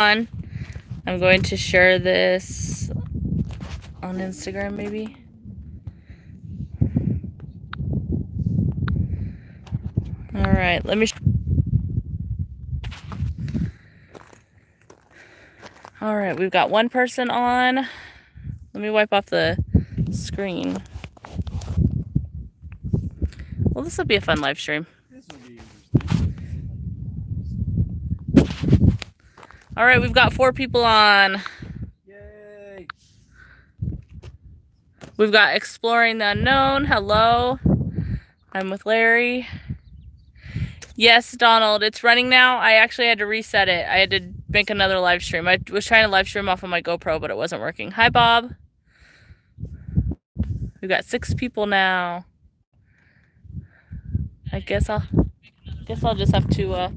I'm going to share this on Instagram, maybe. All right, let me. All right, we've got one person on. Let me wipe off the screen. Well, this will be a fun live stream. All right, we've got 4 people on. Yay! We've got Exploring the Unknown. Hello. I'm with Larry. Yes, Donald, it's running now. I actually had to reset it. I had to make another live stream. I was trying to live stream off of my GoPro, but it wasn't working. Hi, Bob. We've got 6 people now. I guess I'll just have to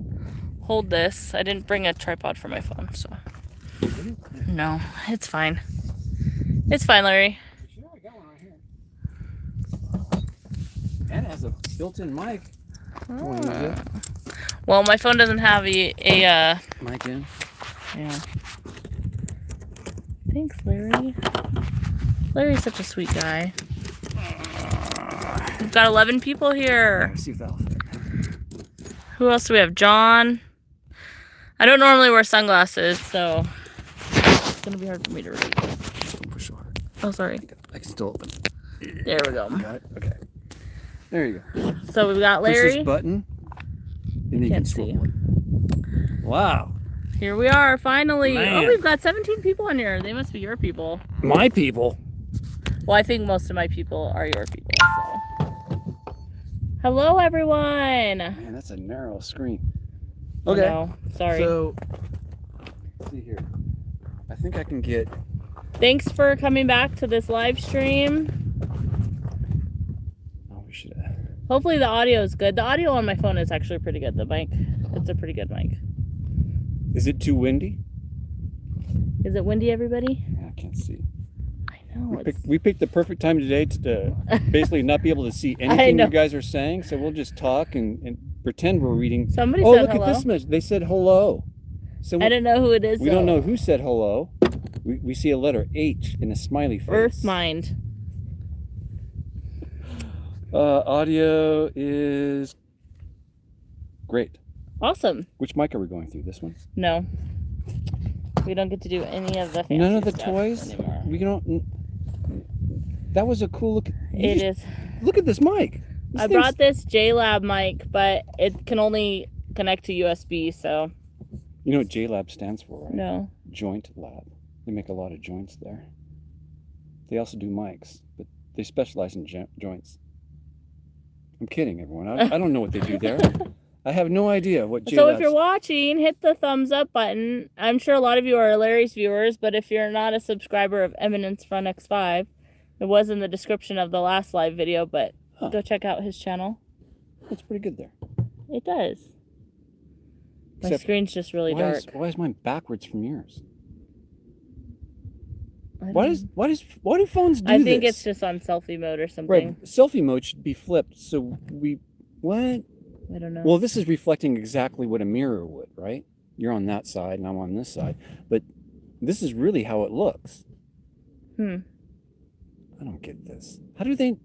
hold this. I didn't bring a tripod for my phone, so no, it's fine. It's fine, Larry. Sure, I got one right here. And it has a built-in mic. Well, my phone doesn't have a mic in. Yeah. Thanks, Larry. Larry's such a sweet guy. We've got 11 people here. Let's see if that'll fit. Who else do we have? John. I don't normally wear sunglasses, so it's gonna be hard for me to read. Don't push so hard. Oh, sorry. I can still open it. There we go. Got it? Okay. There you go. So we've got Larry. Push this button, and then you can swivel it. Wow. Here we are, finally. Man. Oh, we've got 17 people in here. They must be your people. My people. Well, I think most of my people are your people, so. Hello, everyone. Man, that's a narrow screen. Okay. No, sorry. So, let's see here. I think I can get... Thanks for coming back to this live stream. Oh, we should... Hopefully the audio is good. The audio on my phone is actually pretty good. The mic, it's a pretty good mic. Is it too windy? Is it windy, everybody? Yeah, I can't see. I know. We picked the perfect time today to basically not be able to see anything you guys are saying, so we'll just talk and pretend we're reading. Somebody said said look hello. At this message. They said hello. So I don't know who it is. We don't know who said hello. We see a letter H in a smiley face. Earth Mind. Audio is great. Awesome. Which mic are we going through? This one? No. We don't get to do any of the fancy None of the stuff toys? anymore. We don't... That was a cool look. It is. Look at this mic. I brought this JLab mic, but it can only connect to USB, so... You know what JLab stands for, right? No. Joint Lab. They make a lot of joints there. They also do mics, but they specialize in joints. I'm kidding, everyone. I don't know what they do there. I have no idea what JLab's... So if you're watching, hit the thumbs up button. I'm sure a lot of you are Larry's viewers, but if you're not a subscriber of Eminence Front X5, it was in the description of the last live video, but go check out his channel. It's pretty good there. It does. My screen's just really dark. Why is mine backwards from yours? Why do phones do this? I think it's just on selfie mode or something. Right, selfie mode should be flipped. So what? I don't know. Well, this is reflecting exactly what a mirror would, right? You're on that side and I'm on this side, but this is really how it looks. I don't get this. How do they?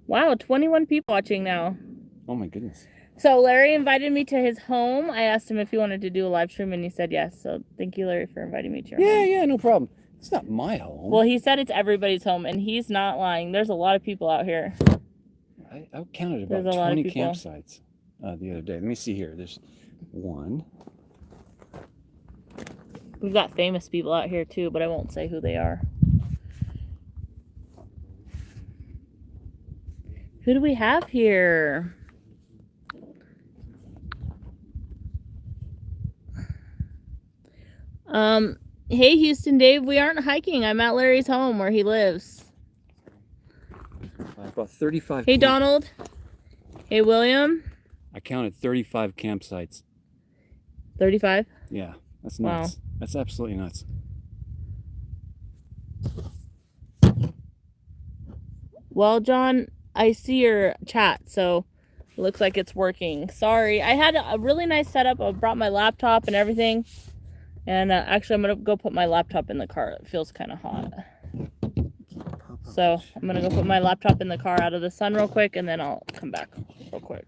Wow, 21 people watching now. Oh my goodness. So Larry invited me to his home. I asked him if he wanted to do a live stream and he said yes. So thank you, Larry, for inviting me to your home. Yeah, no problem. It's not my home. Well, he said it's everybody's home, and he's not lying. There's a lot of people out here. I counted about 20 campsites the other day. Let me see here. There's one. We've got famous people out here, too, but I won't say who they are. Who do we have here? Hey, Houston Dave, we aren't hiking. I'm at Larry's home where he lives. About 35. Hey, Donald. Hey, William. I counted 35 campsites. 35? Yeah, that's nuts. Wow. That's absolutely nuts. Well, John, I see your chat, so it looks like it's working. Sorry. I had a really nice setup. I brought my laptop and everything. And actually, I'm going to go put my laptop in the car. It feels kind of hot. So I'm going to go put my laptop in the car out of the sun real quick, and then I'll come back real quick.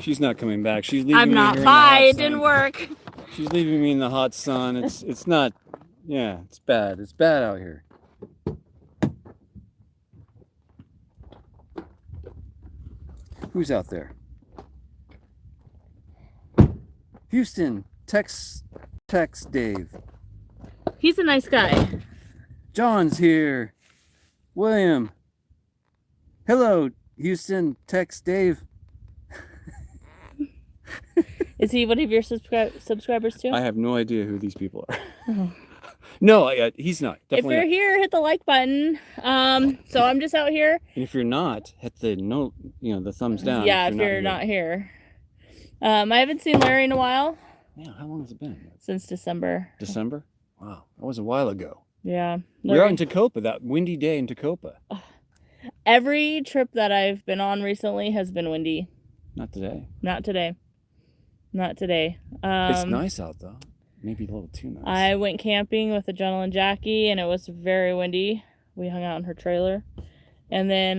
She's not coming back. She's leaving I'm me not. here Bye. in the hot It didn't sun. work. She's leaving me in the hot sun. It's not. Yeah, it's bad. It's bad out here. Who's out there? Houston, text Dave. He's a nice guy. John's here. William. Hello, Houston, text Dave. Is he one of your subscribers too? I have no idea who these people are. Oh. No, he's not. If Definitely you're not. here, hit the like button. So I'm just out here. And if you're not, hit the the thumbs down. Yeah, if you're not here. I haven't seen Larry in a while. Yeah, how long has it been? Since December. December? Wow, that was a while ago. Yeah. We're out in Tacopa, that windy day in Tacopa. Every trip that I've been on recently has been windy. Not today. Not today. Not today. It's nice out though. Maybe a little too nice. I went camping with Adele and Jackie, and it was very windy. We hung out in her trailer. And then,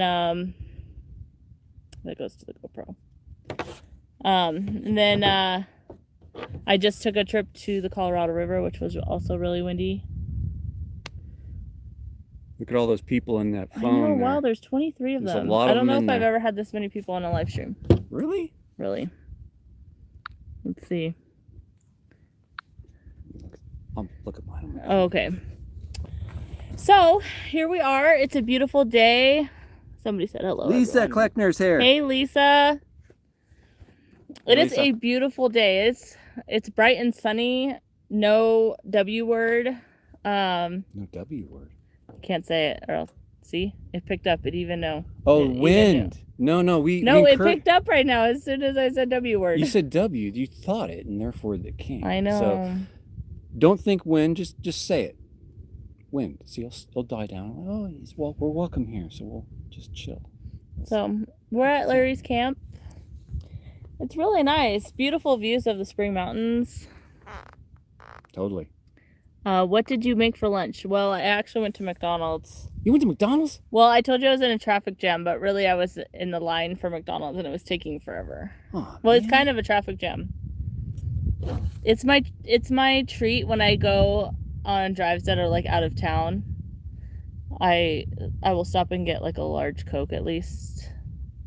that goes to the GoPro. And then, I just took a trip to the Colorado River, which was also really windy. Look at all those people in that phone. I know, there. wow, there's 23 of There's them. a lot I of don't know them if in I've there. ever had this many people on a live stream. Really? Really. Let's see. Look at mine. Oh, okay. So, here we are. It's a beautiful day. Somebody said hello. Lisa everyone. Kleckner's here. Hey, Lisa. It is Lisa. a beautiful day. It's bright and sunny. No W word. No W word. Can't say it, or else, see, it picked up. It even know. Oh, It even wind. No, it picked up right now as soon as I said W word. You said W. You thought it, and therefore it came. I know. So don't think wind. Just say it. Wind. See, it'll die down. Oh, we're welcome here, so we'll just chill. So we're at Larry's camp. It's really nice. Beautiful views of the Spring Mountains. Totally. What did you make for lunch? Well, I actually went to McDonald's. You went to McDonald's? Well, I told you I was in a traffic jam, but really I was in the line for McDonald's and it was taking forever. Oh, Well, it's man. kind of a traffic jam. It's my treat when I go on drives that are like out of town. I will stop and get like a large Coke at least,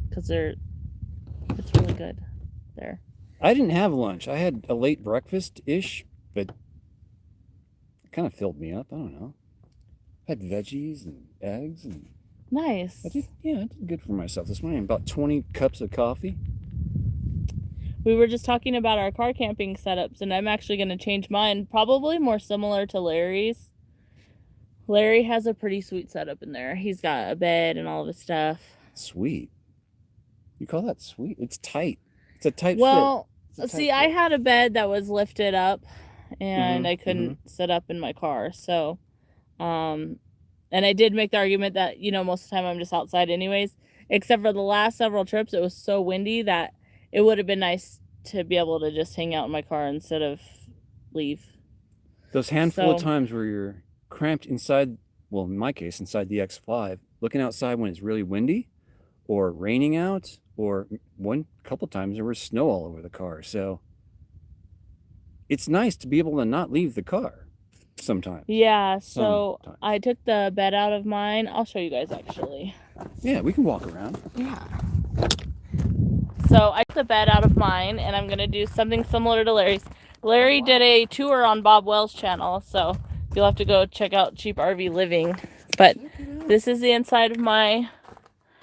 because it's really good there. I didn't have lunch. I had a late breakfast-ish, but it kind of filled me up. I don't know. Had veggies and eggs, and Nice. I did good for myself this morning. About 20 cups of coffee. We were just talking about our car camping setups, and I'm actually going to change mine, probably more similar to Larry's. Larry has a pretty sweet setup in there. He's got a bed and all of his stuff. Sweet. You call that sweet? It's tight. It's a tight Well, fit. It's a see, tight I fit. had a bed that was lifted up, and Mhm, I couldn't sit up in my car. So, and I did make the argument that, most of the time I'm just outside anyways. Except for the last several trips, it was so windy that it would have been nice to be able to just hang out in my car instead of leave. Those handful of So- times where you're cramped inside, well, in my case, inside the X5, looking outside when it's really windy or raining out, or couple times there was snow all over the car. So it's nice to be able to not leave the car sometimes. Yeah, so Sometimes. I took the bed out of mine. I'll show you guys actually. Yeah, we can walk around. Yeah. So I took the bed out of mine, and I'm going to do something similar to Larry's. Larry did a tour on Bob Wells' channel, so you'll have to go check out Cheap RV Living. But this is the inside of my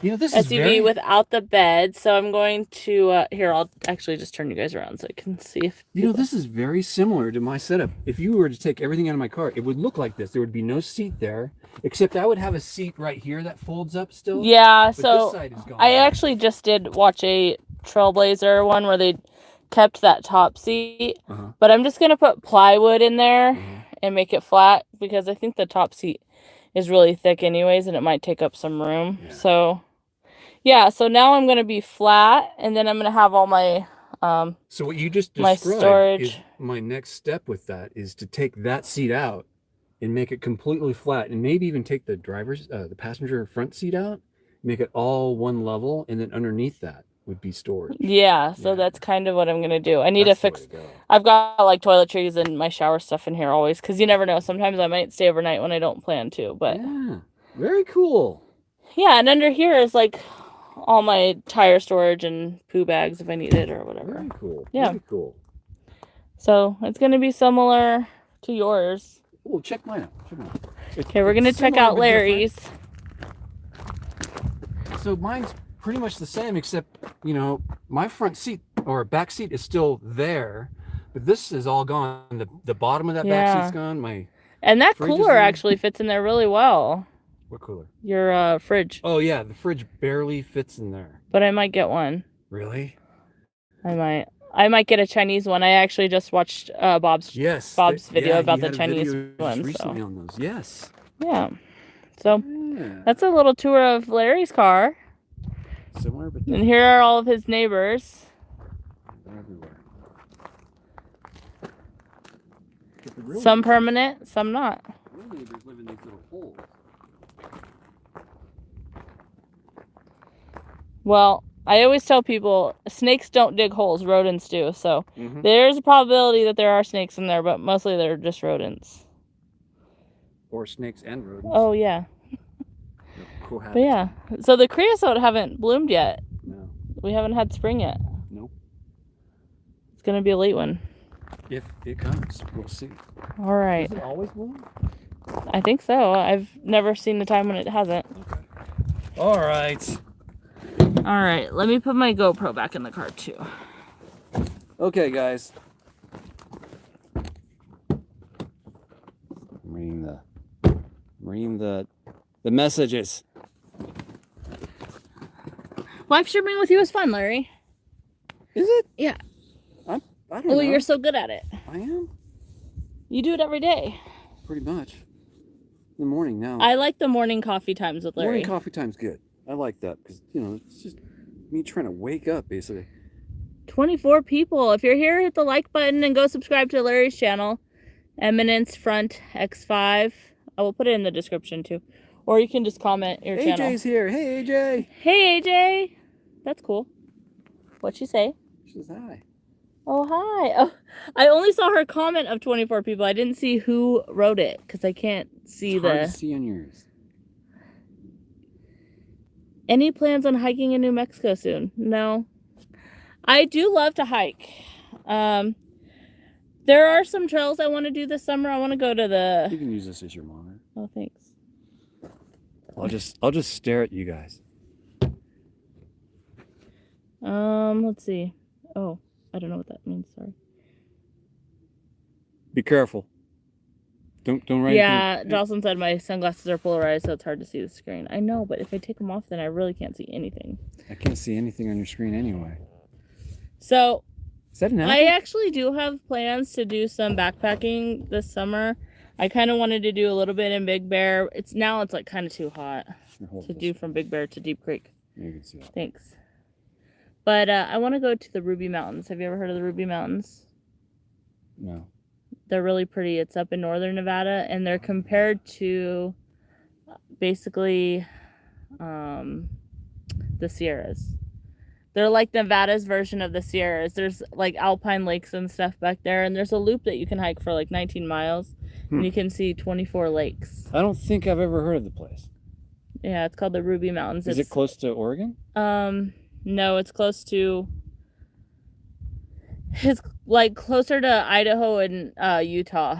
This SUV without the bed. So I'm going to, here, I'll actually just turn you guys around so I can see if... this is very similar to my setup. If you were to take everything out of my car, it would look like this. There would be no seat there, except I would have a seat right here that folds up still. Yeah, But so this side is gone. I actually just did watch a Trailblazer one where they kept that top seat. Uh-huh. But I'm just going to put plywood in there Mhm. and make it flat, because I think the top seat is really thick anyways, and it might take up some room. Yeah. So, yeah, so now I'm going to be flat, and then I'm going to have all my So what you just my described storage. is my next step with that is to take that seat out and make it completely flat, and maybe even take the the passenger front seat out, make it all one level, and then underneath that would be storage. Yeah, so that's kind of what I'm gonna do. I need That's to the way fix. to go. I've got like toiletries and my shower stuff in here always, because you never know. Sometimes I might stay overnight when I don't plan to. But Yeah, very cool. yeah, and under here is like all my tire storage and poo bags if I need it or whatever. Very cool. Yeah. Very cool. So it's gonna be similar to yours. Oh, check mine out. Check mine out. Okay, we're gonna check out Larry's. So mine's pretty much the same, except, you know, my front seat or back seat is still there, but this is all gone. The bottom of that back seat's gone. And that cooler actually fits in there really well. What cooler? Your fridge. Oh yeah, the fridge barely fits in there. But I might get one. Really? I might get a Chinese one. I actually just watched Bob's video about the Chinese one. Recently on those. Yes. Yeah. So that's a little tour of Larry's car. Similar, but and here are all of his neighbors. They're everywhere. Some permanent, some not. Real neighbors live in these little holes. Well, I always tell people snakes don't dig holes, rodents do. So there's a probability that there are snakes in there, but mostly they're just rodents. Or snakes and rodents. Oh, yeah. Cool habits. But yeah, so the creosote haven't bloomed yet. No. We haven't had spring yet. Nope. It's going to be a late one. If it comes, we'll see. All right. Does it always bloom? I think so. I've never seen a time when it hasn't. Okay. All right. All right, let me put my GoPro back in the car too. Okay, guys. I'm reading the messages. Live streaming with you is fun, Larry. Is it? Yeah. I don't know. Well, you're so good at it. I am? You do it every day. Pretty much. In the morning now. I like the morning coffee times with Larry. Morning coffee time's good. I like that because, you know, it's just me trying to wake up, basically. 24 people. If you're here, hit the like button and go subscribe to Larry's channel. Eminence Front X5. I will put it in the description too. Or you can just comment your channel. AJ's here. Hey, AJ. Hey, AJ. That's cool. What'd she say? She says hi. Oh, hi. Oh, I only saw her comment of 24 people. I didn't see who wrote it because I can't see it's hard to see on yours. Any plans on hiking in New Mexico soon? No. I do love to hike. There are some trails I want to do this summer. I want to go to the... You can use this as your monitor. Oh, thanks. I'll just stare at you guys. Let's see. Oh, I don't know what that means. Sorry. Be careful. Don't write. Yeah, Jocelyn said my sunglasses are polarized, so it's hard to see the screen. I know, but if I take them off, then I really can't see anything. I can't see anything on your screen anyway. So, is that an apple? I actually do have plans to do some backpacking this summer. I kind of wanted to do a little bit in Big Bear. It's like kind of too hot to do from Big Bear to Deep Creek. Yeah, you can see that. Thanks. But I want to go to the Ruby Mountains. Have you ever heard of the Ruby Mountains? No. They're really pretty. It's up in northern Nevada, and they're compared to basically the Sierras. They're like Nevada's version of the Sierras. There's like alpine lakes and stuff back there, and there's a loop that you can hike for like 19 miles, and you can see 24 lakes. I don't think I've ever heard of the place. Yeah, it's called the Ruby Mountains. Is it close to Oregon? No, it's close to... It's like closer to Idaho and Utah.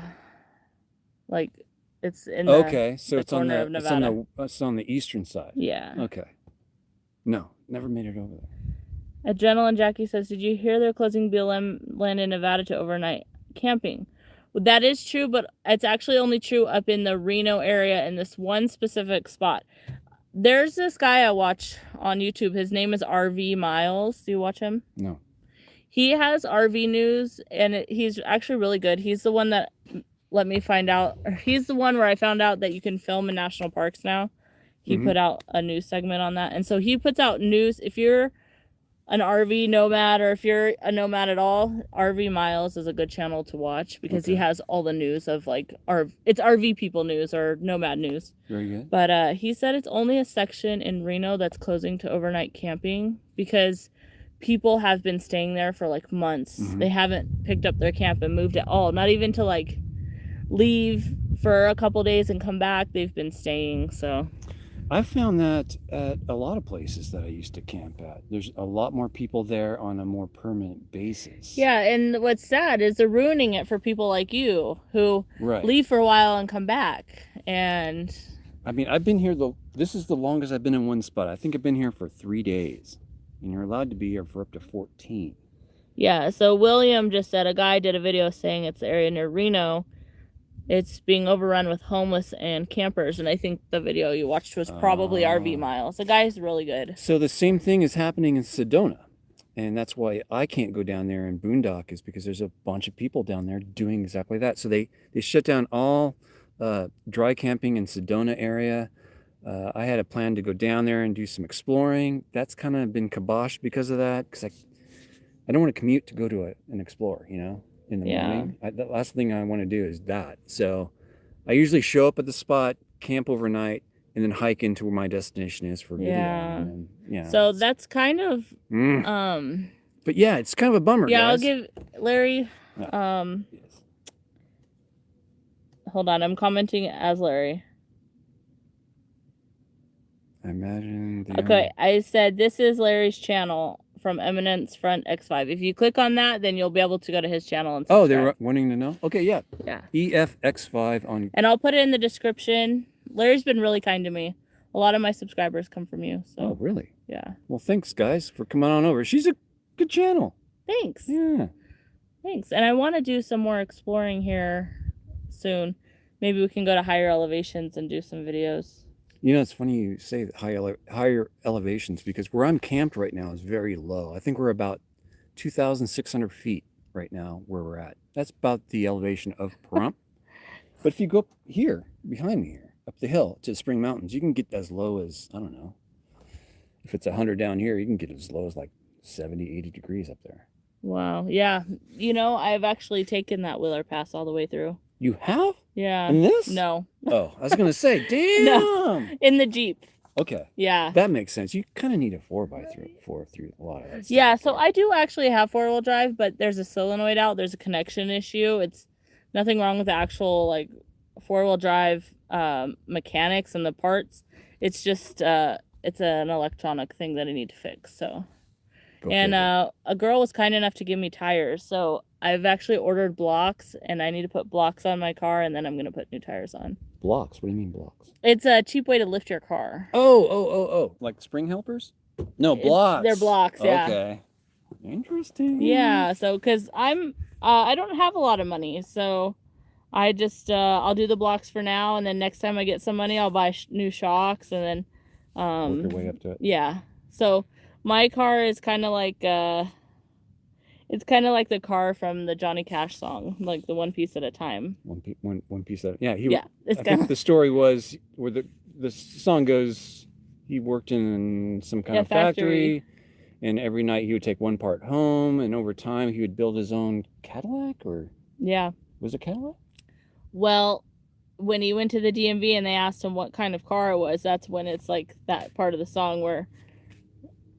Like it's in the, okay, so it's on corner of Nevada. It's on the eastern side. Yeah. Okay. No, never made it over there. Adrenaline Jackie says, "Did you hear they're closing BLM land in Nevada to overnight camping?" Well, that is true, but it's actually only true up in the Reno area in this one specific spot. There's this guy I watch on YouTube. His name is RV Miles. Do you watch him? No. He has RV news, and he's actually really good. He's the one that let me find out. He's the one where I found out that you can film in national parks now. He put out a news segment on that. And so he puts out news. If you're an RV nomad, or if you're a nomad at all, RV Miles is a good channel to watch because he Okay. has all the news of like it's RV people news or nomad news. Very good. But he said it's only a section in Reno that's closing to overnight camping because people have been staying there for like months. Mhm. They haven't picked up their camp and moved at all. Not even to like leave for a couple days and come back. They've been staying. So I've found that at a lot of places that I used to camp at. There's a lot more people there on a more permanent basis. yeah, and what's sad is they're ruining it for people like you who Right. leave for a while and come back. And I mean, I've been here, this is the longest I've been in one spot. I think I've been here for 3 days. And you're allowed to be here for up to 14. yeah, so William just said a guy did a video saying it's the area near Reno. It's being overrun with homeless and campers. And I think the video you watched was probably RV Miles. The guy's really good. So the same thing is happening in Sedona. And that's why I can't go down there and boondock, is because there's a bunch of people down there doing exactly that. So they shut down all dry camping in Sedona area. I had a plan to go down there and do some exploring. That's kind of been kiboshed because of that, because I don't want to commute to go to an explore, you know, in the morning. The last thing I want to do is that. So I usually show up at the spot, camp overnight, and then hike into where my destination is for video. Yeah. And then, So that's kind of but yeah, it's kind of a bummer. yeah, guys. I'll give Larry hold on, I'm commenting as Larry. I imagine. Okay, I said this is Larry's channel from Eminence Front X5. If you click on that, then you'll be able to go to his channel and subscribe. Oh, they're wanting to know? Okay, yeah. Yeah. EFX5 on. And I'll put it in the description. Larry's been really kind to me. A lot of my subscribers come from you. So. Oh, really? Yeah. Well, thanks, guys, for coming on over. She's a good channel. Thanks. Yeah. Thanks. And I want to do some more exploring here soon. Maybe we can go to higher elevations and do some videos. You know, it's funny you say that higher elevations, because where I'm camped right now is very low. I think we're about 2,600 feet right now where we're at. That's about the elevation of Pahrump. But if you go up here, behind me here, up the hill to Spring Mountains, you can get as low as, I don't know, if it's 100 down here, you can get as low as like 70, 80 degrees up there. Wow. Yeah. You know, I've actually taken that Wheeler Pass all the way through. You have? Yeah. In this? No. Oh, I was going to say, damn. No. In the Jeep. Okay. Yeah. That makes sense. You kind of need a 4x4 through a lot of that stuff. Yeah, so I do actually have four-wheel drive, but there's a solenoid out. There's a connection issue. It's nothing wrong with the actual, like, four-wheel drive mechanics and the parts. It's just, it's an electronic thing that I need to fix, so. And a girl was kind enough to give me tires, so I've actually ordered blocks, and I need to put blocks on my car, and then I'm going to put new tires on. Blocks? What do you mean blocks? It's a cheap way to lift your car. Oh. Like spring helpers? No, blocks. They're blocks, yeah. Okay. Interesting. Yeah, so, because I don't have a lot of money, so I just, I'll do the blocks for now, and then next time I get some money, I'll buy new shocks, and then, work your way up to it. Yeah, so my car is kind of like, it's kind of like the car from the Johnny Cash song, like the one piece at a time. One piece at a time. Yeah. I think the story was where the song goes, he worked in some kind of factory, and every night he would take one part home, and over time he would build his own Cadillac, or? Yeah. Was it Cadillac? Well, when he went to the DMV and they asked him what kind of car it was, that's when it's like that part of the song where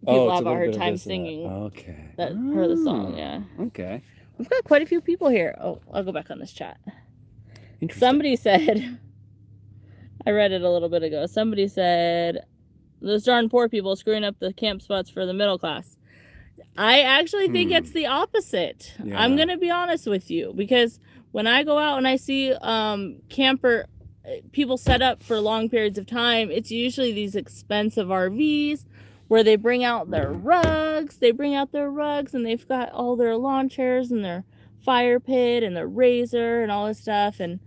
people have a hard time singing that part of the song. Yeah. Okay. We've got quite a few people here. Oh, I'll go back on this chat. Interesting. Somebody said, I read it a little bit ago. Somebody said, those darn poor people screwing up the camp spots for the middle class. I actually think it's the opposite. Yeah. I'm going to be honest with you, because when I go out and I see people set up for long periods of time, it's usually these expensive RVs where they bring out their rugs. They bring out their rugs, and they've got all their lawn chairs and their fire pit and their razor and all this stuff. And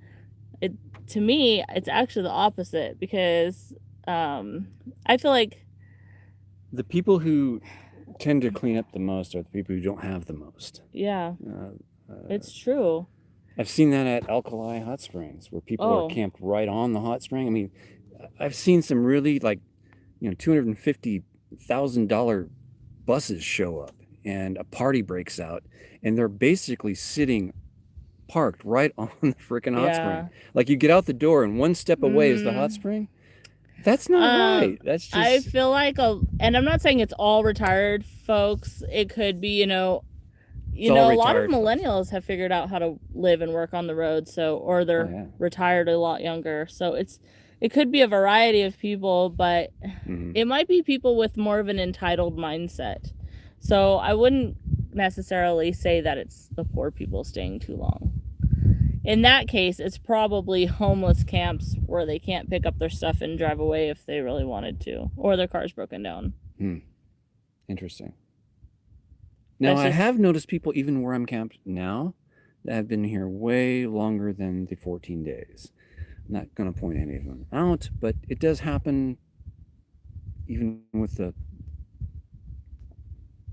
to me, it's actually the opposite, because I feel like the people who tend to clean up the most are the people who don't have the most. Yeah, it's true. I've seen that at Alkali Hot Springs, where people are camped right on the hot spring. I mean, I've seen some really, like, $250,000 buses show up and a party breaks out, and they're basically sitting parked right on the freaking hot spring. Like, you get out the door and one step away is the hot spring. That's not right. That's I just... feel like and I'm not saying it's all retired folks. It could be, a lot of millennials have figured out how to live and work on the road, or they're retired a lot younger. So it could be a variety of people, but it might be people with more of an entitled mindset. So I wouldn't necessarily say that it's the poor people staying too long. In that case, it's probably homeless camps where they can't pick up their stuff and drive away if they really wanted to, or their car's broken down. Interesting. Now, I have noticed people, even where I'm camped now, that have been here way longer than the 14 days. I'm not going to point any of them out, but it does happen even with the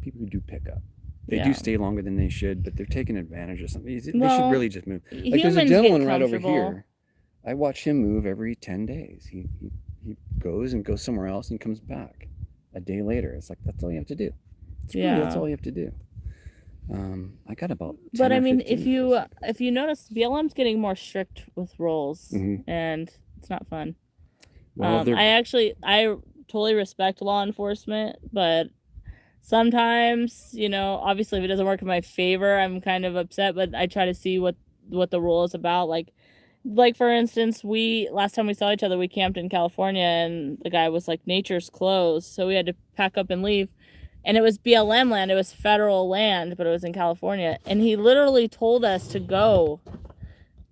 people who do pick up. They do stay longer than they should, but they're taking advantage of something. They should really just move. Like, there's a gentleman right over here. I watch him move every 10 days. He goes somewhere else and comes back a day later. It's like, that's all you have to do. That's all you have to do. I got about 10 But I mean, if you notice, BLM's getting more strict with rules, and it's not fun. Well, I totally respect law enforcement, but sometimes, obviously if it doesn't work in my favor, I'm kind of upset, but I try to see what the rule is about. Like for instance, last time we saw each other, we camped in California, and the guy was like, nature's closed, so we had to pack up and leave. And it was BLM land, it was federal land, but it was in California. And he literally told us to go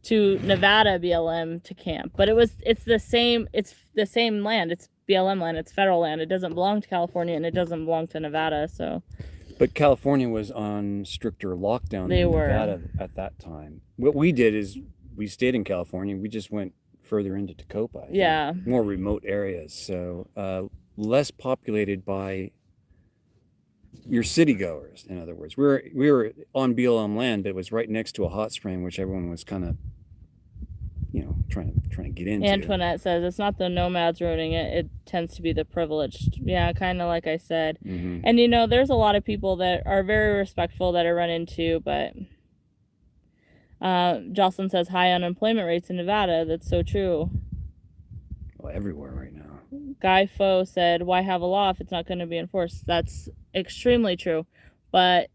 to Nevada BLM to camp. But it's the same land. It's BLM land, it's federal land. It doesn't belong to California, and it doesn't belong to Nevada, so. But California was on stricter lockdown than Nevada at that time. What we did is we stayed in California. We just went further into Tacoma. More remote areas. So less populated by your city goers, in other words. We were on BLM land, but it was right next to a hot spring, which everyone was kind of, trying to get into. Antoinette says it's not the nomads ruining it. It tends to be the privileged. Yeah, kind of like I said. And there's a lot of people that are very respectful that I run into, but Jocelyn says high unemployment rates in Nevada. That's so true. Well, everywhere right now. Guy Foe said, why have a law if it's not going to be enforced? That's extremely true. But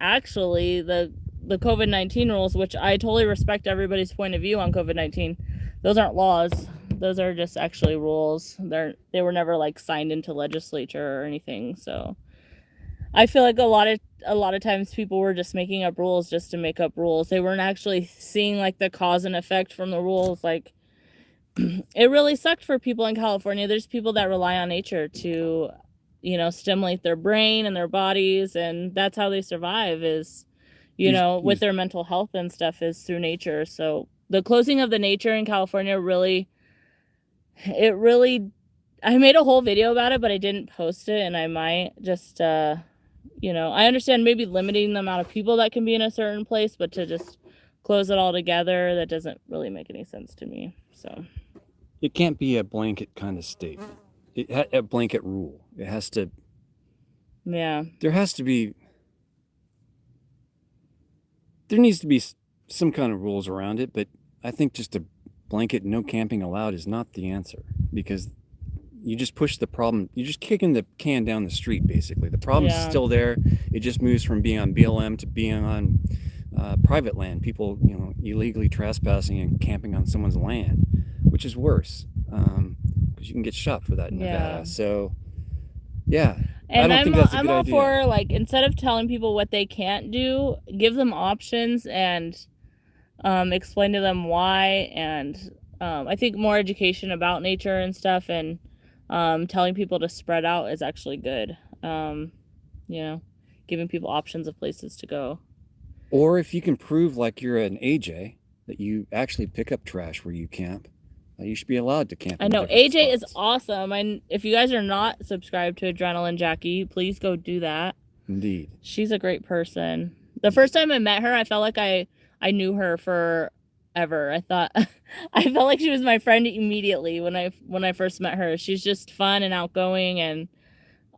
actually, the COVID-19 rules, which I totally respect everybody's point of view on COVID-19, those aren't laws. Those are just actually rules. They were never like signed into legislature or anything. So I feel like a lot of times people were just making up rules just to make up rules. They weren't actually seeing like the cause and effect from the rules. Like, it really sucked for people in California. There's people that rely on nature to, stimulate their brain and their bodies, and that's how they survive with their mental health and stuff, is through nature. So the closing of the nature in California I made a whole video about it, but I didn't post it, and I might just, I understand maybe limiting the amount of people that can be in a certain place, but to just close it all together, that doesn't really make any sense to me. So it can't be a blanket kind of statement. A blanket rule. It has to. Yeah. There needs to be some kind of rules around it, but I think just a blanket no camping allowed is not the answer, because you just push the problem. You're just kicking the can down the street, basically. The problem's still there. It just moves from being on BLM to being on private land. People, illegally trespassing and camping on someone's land, which is worse, because you can get shot for that in Nevada. So, yeah. And I'm all for, like, instead of telling people what they can't do, give them options and explain to them why. And I think more education about nature and stuff, and telling people to spread out is actually good. Giving people options of places to go. Or if you can prove, like you're an AJ, that you actually pick up trash where you camp, you should be allowed to camp. I know, AJ is awesome. And if you guys are not subscribed to Adrenaline Jackie, please go do that. Indeed. She's a great person. The first time I met her, I felt like I knew her forever. I felt like she was my friend immediately when I first met her. She's just fun and outgoing, and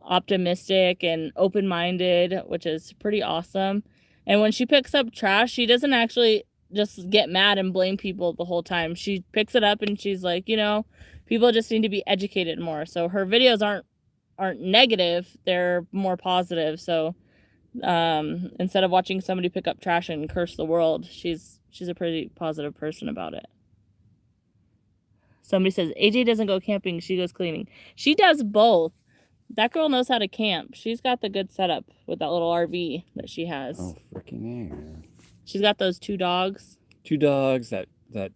optimistic and open-minded, which is pretty awesome. And when she picks up trash, she doesn't actually just get mad and blame people the whole time. She picks it up and she's like, you know, people just need to be educated more. So her videos aren't negative, they're more positive. So instead of watching somebody pick up trash and curse the world, she's a pretty positive person about it. Somebody says AJ doesn't go camping, she goes cleaning. She does both. That girl knows how to camp. She's got the good setup with that little RV that she has. Oh, freaking air. She's got those 2 dogs. 2 dogs, that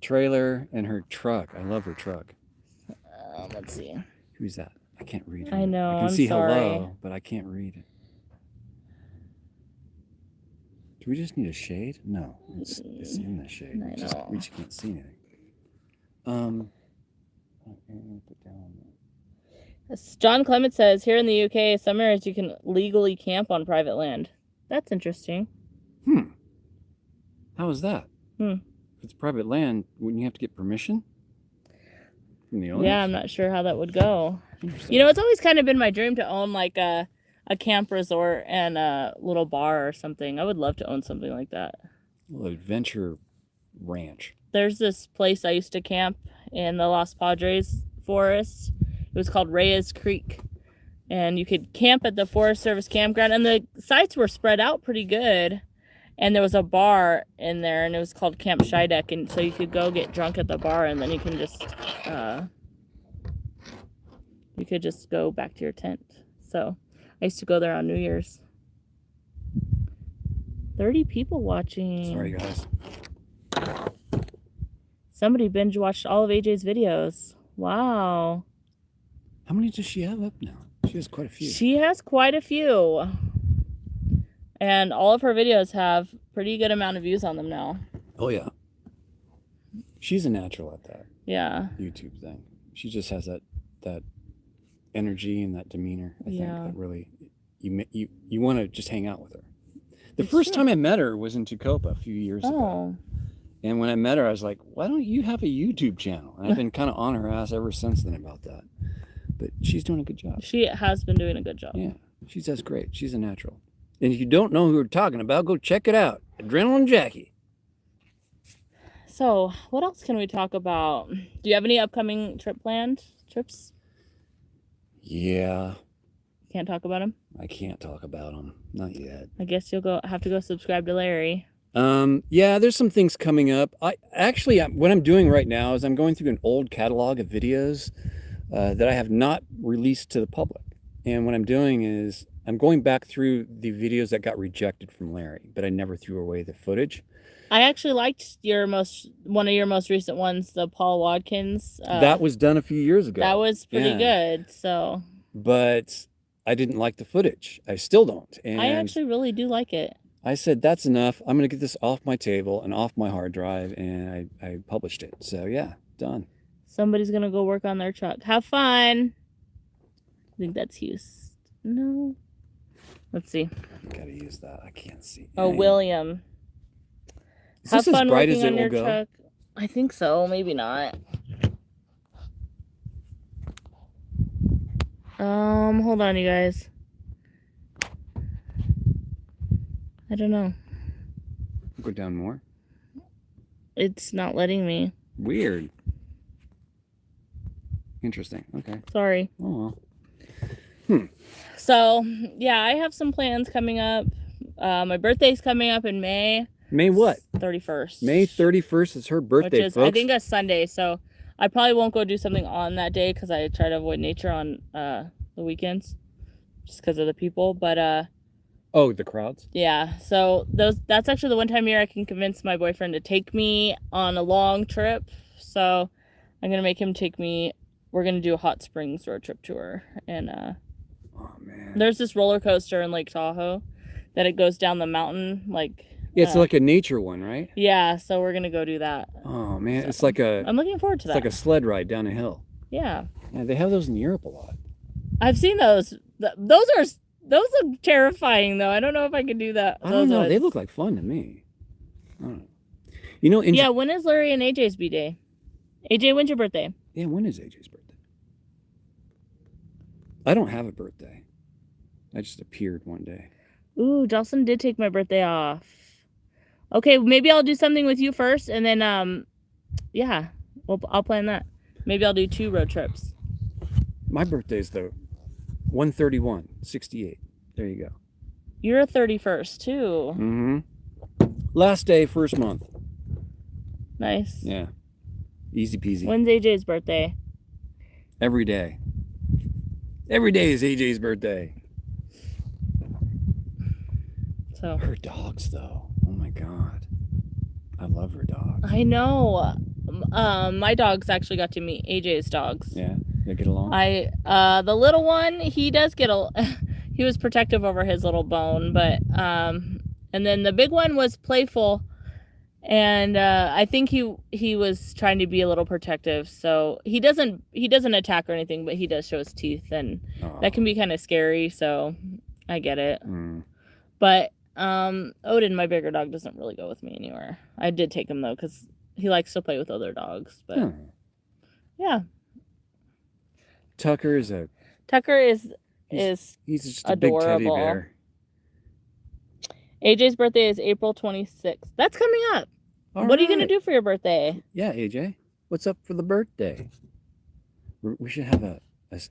trailer, and her truck. I love her truck. Let's see. Who's that? I can't read it. I know, I can I'm see sorry. hello, but I can't read it. Do we just need a shade? No, it's in the shade. I know. We just can't see anything. Put down. John Clement says, here in the UK, some areas you can legally camp on private land. That's interesting. How is that? If it's private land, wouldn't you have to get permission from the owners? Yeah, I'm not sure how that would go. You know, it's always kind of been my dream to own like a camp resort and a little bar or something. I would love to own something like that. A little adventure ranch. There's this place I used to camp in the Los Padres forest. It was called Reyes Creek. And you could camp at the Forest Service campground. And the sites were spread out pretty good. And there was a bar in there. And it was called Camp Shydeck. And so you could go get drunk at the bar. And then you can just go back to your tent. So I used to go there on New Year's. 30 people watching. Sorry, guys. Somebody binge watched all of AJ's videos. Wow. How many does she have up now? She has quite a few. She has quite a few. And all of her videos have pretty good amount of views on them now. Oh, yeah. She's a natural at that. Yeah. YouTube thing. She just has that energy and that demeanor. I think that really, you want to just hang out with her. The first time I met her was in Tacoma a few years ago. And when I met her, I was like, why don't you have a YouTube channel? And I've been kind of on her ass ever since then about that. But she's doing a good job. She has been doing a good job. Yeah, she does great. She's a natural. And if you don't know who we're talking about, go check it out. Adrenaline Jackie. So, what else can we talk about? Do you have any upcoming trips? Yeah. Can't talk about them? I can't talk about them. Not yet. I guess you'll have to go subscribe to Larry. Yeah, there's some things coming up. What I'm doing right now is I'm going through an old catalog of videos that I have not released to the public. And what I'm doing is I'm going back through the videos that got rejected from Larry, but I never threw away the footage. I actually liked one of your most recent ones, the Paul Watkins. That was done a few years ago. That was pretty good. So, but I didn't like the footage. I still don't. And I actually really do like it. I said, that's enough. I'm going to get this off my table and off my hard drive. And I published it. So yeah, done. Somebody's going to go work on their truck. Have fun. I think that's Houston. No. Let's see. Got to use that. I can't see. Oh, William. Is Have this fun as bright working as it on your will go? truck. I think so. Maybe not. Hold on, you guys. I don't know. Go down more. It's not letting me. Weird. Interesting. Okay. Sorry. Oh well. So, yeah, I have some plans coming up. My birthday's coming up in May. May what? 31st. May 31st is her birthday, which is, folks. I think, a Sunday. So I probably won't go do something on that day because I try to avoid nature on the weekends just because of the people. But oh, the crowds? Yeah. So that's actually the one time a year I can convince my boyfriend to take me on a long trip. So I'm going to make him take me. We're going to do a hot springs road trip tour. And oh, man. There's this roller coaster in Lake Tahoe that it goes down the mountain like. Yeah, it's like a nature one, right? Yeah, so we're going to go do that. Oh, man. It's like a... I'm looking forward to that. It's like a sled ride down a hill. Yeah. Yeah, they have those in Europe a lot. I've seen those. Those are terrifying, though. I don't know if I could do that. I don't know. They look like fun to me. I don't know. You know... Yeah, when is Larry and AJ's B-Day? AJ, when's your birthday? Yeah, when is AJ's birthday? I don't have a birthday. I just appeared one day. Ooh, Jocelyn did take my birthday off. Okay, maybe I'll do something with you first, and then yeah, I'll plan that. Maybe I'll do 2 road trips. My birthday's the 1/31/68. There you go. You're a 31st too. Mm-hmm. Last day, first month. Nice. Yeah. Easy peasy. When's AJ's birthday? Every day. Every day is AJ's birthday. So Her dogs, though. Oh my God. I love her dogs. I know. My dogs actually got to meet AJ's dogs. Yeah. They get along? The little one, he does get he was protective over his little bone, but and then the big one was playful, and I think he was trying to be a little protective. So he doesn't attack or anything, but he does show his teeth, and that can be kind of scary. So I get it. But Odin, my bigger dog, doesn't really go with me anywhere. I did take him though, because he likes to play with other dogs. But yeah. Tucker is he's just a adorable. big teddy bear. AJ's birthday is April 26th. That's coming up. What are you going to do for your birthday? Yeah, AJ. What's up for the birthday? We should have a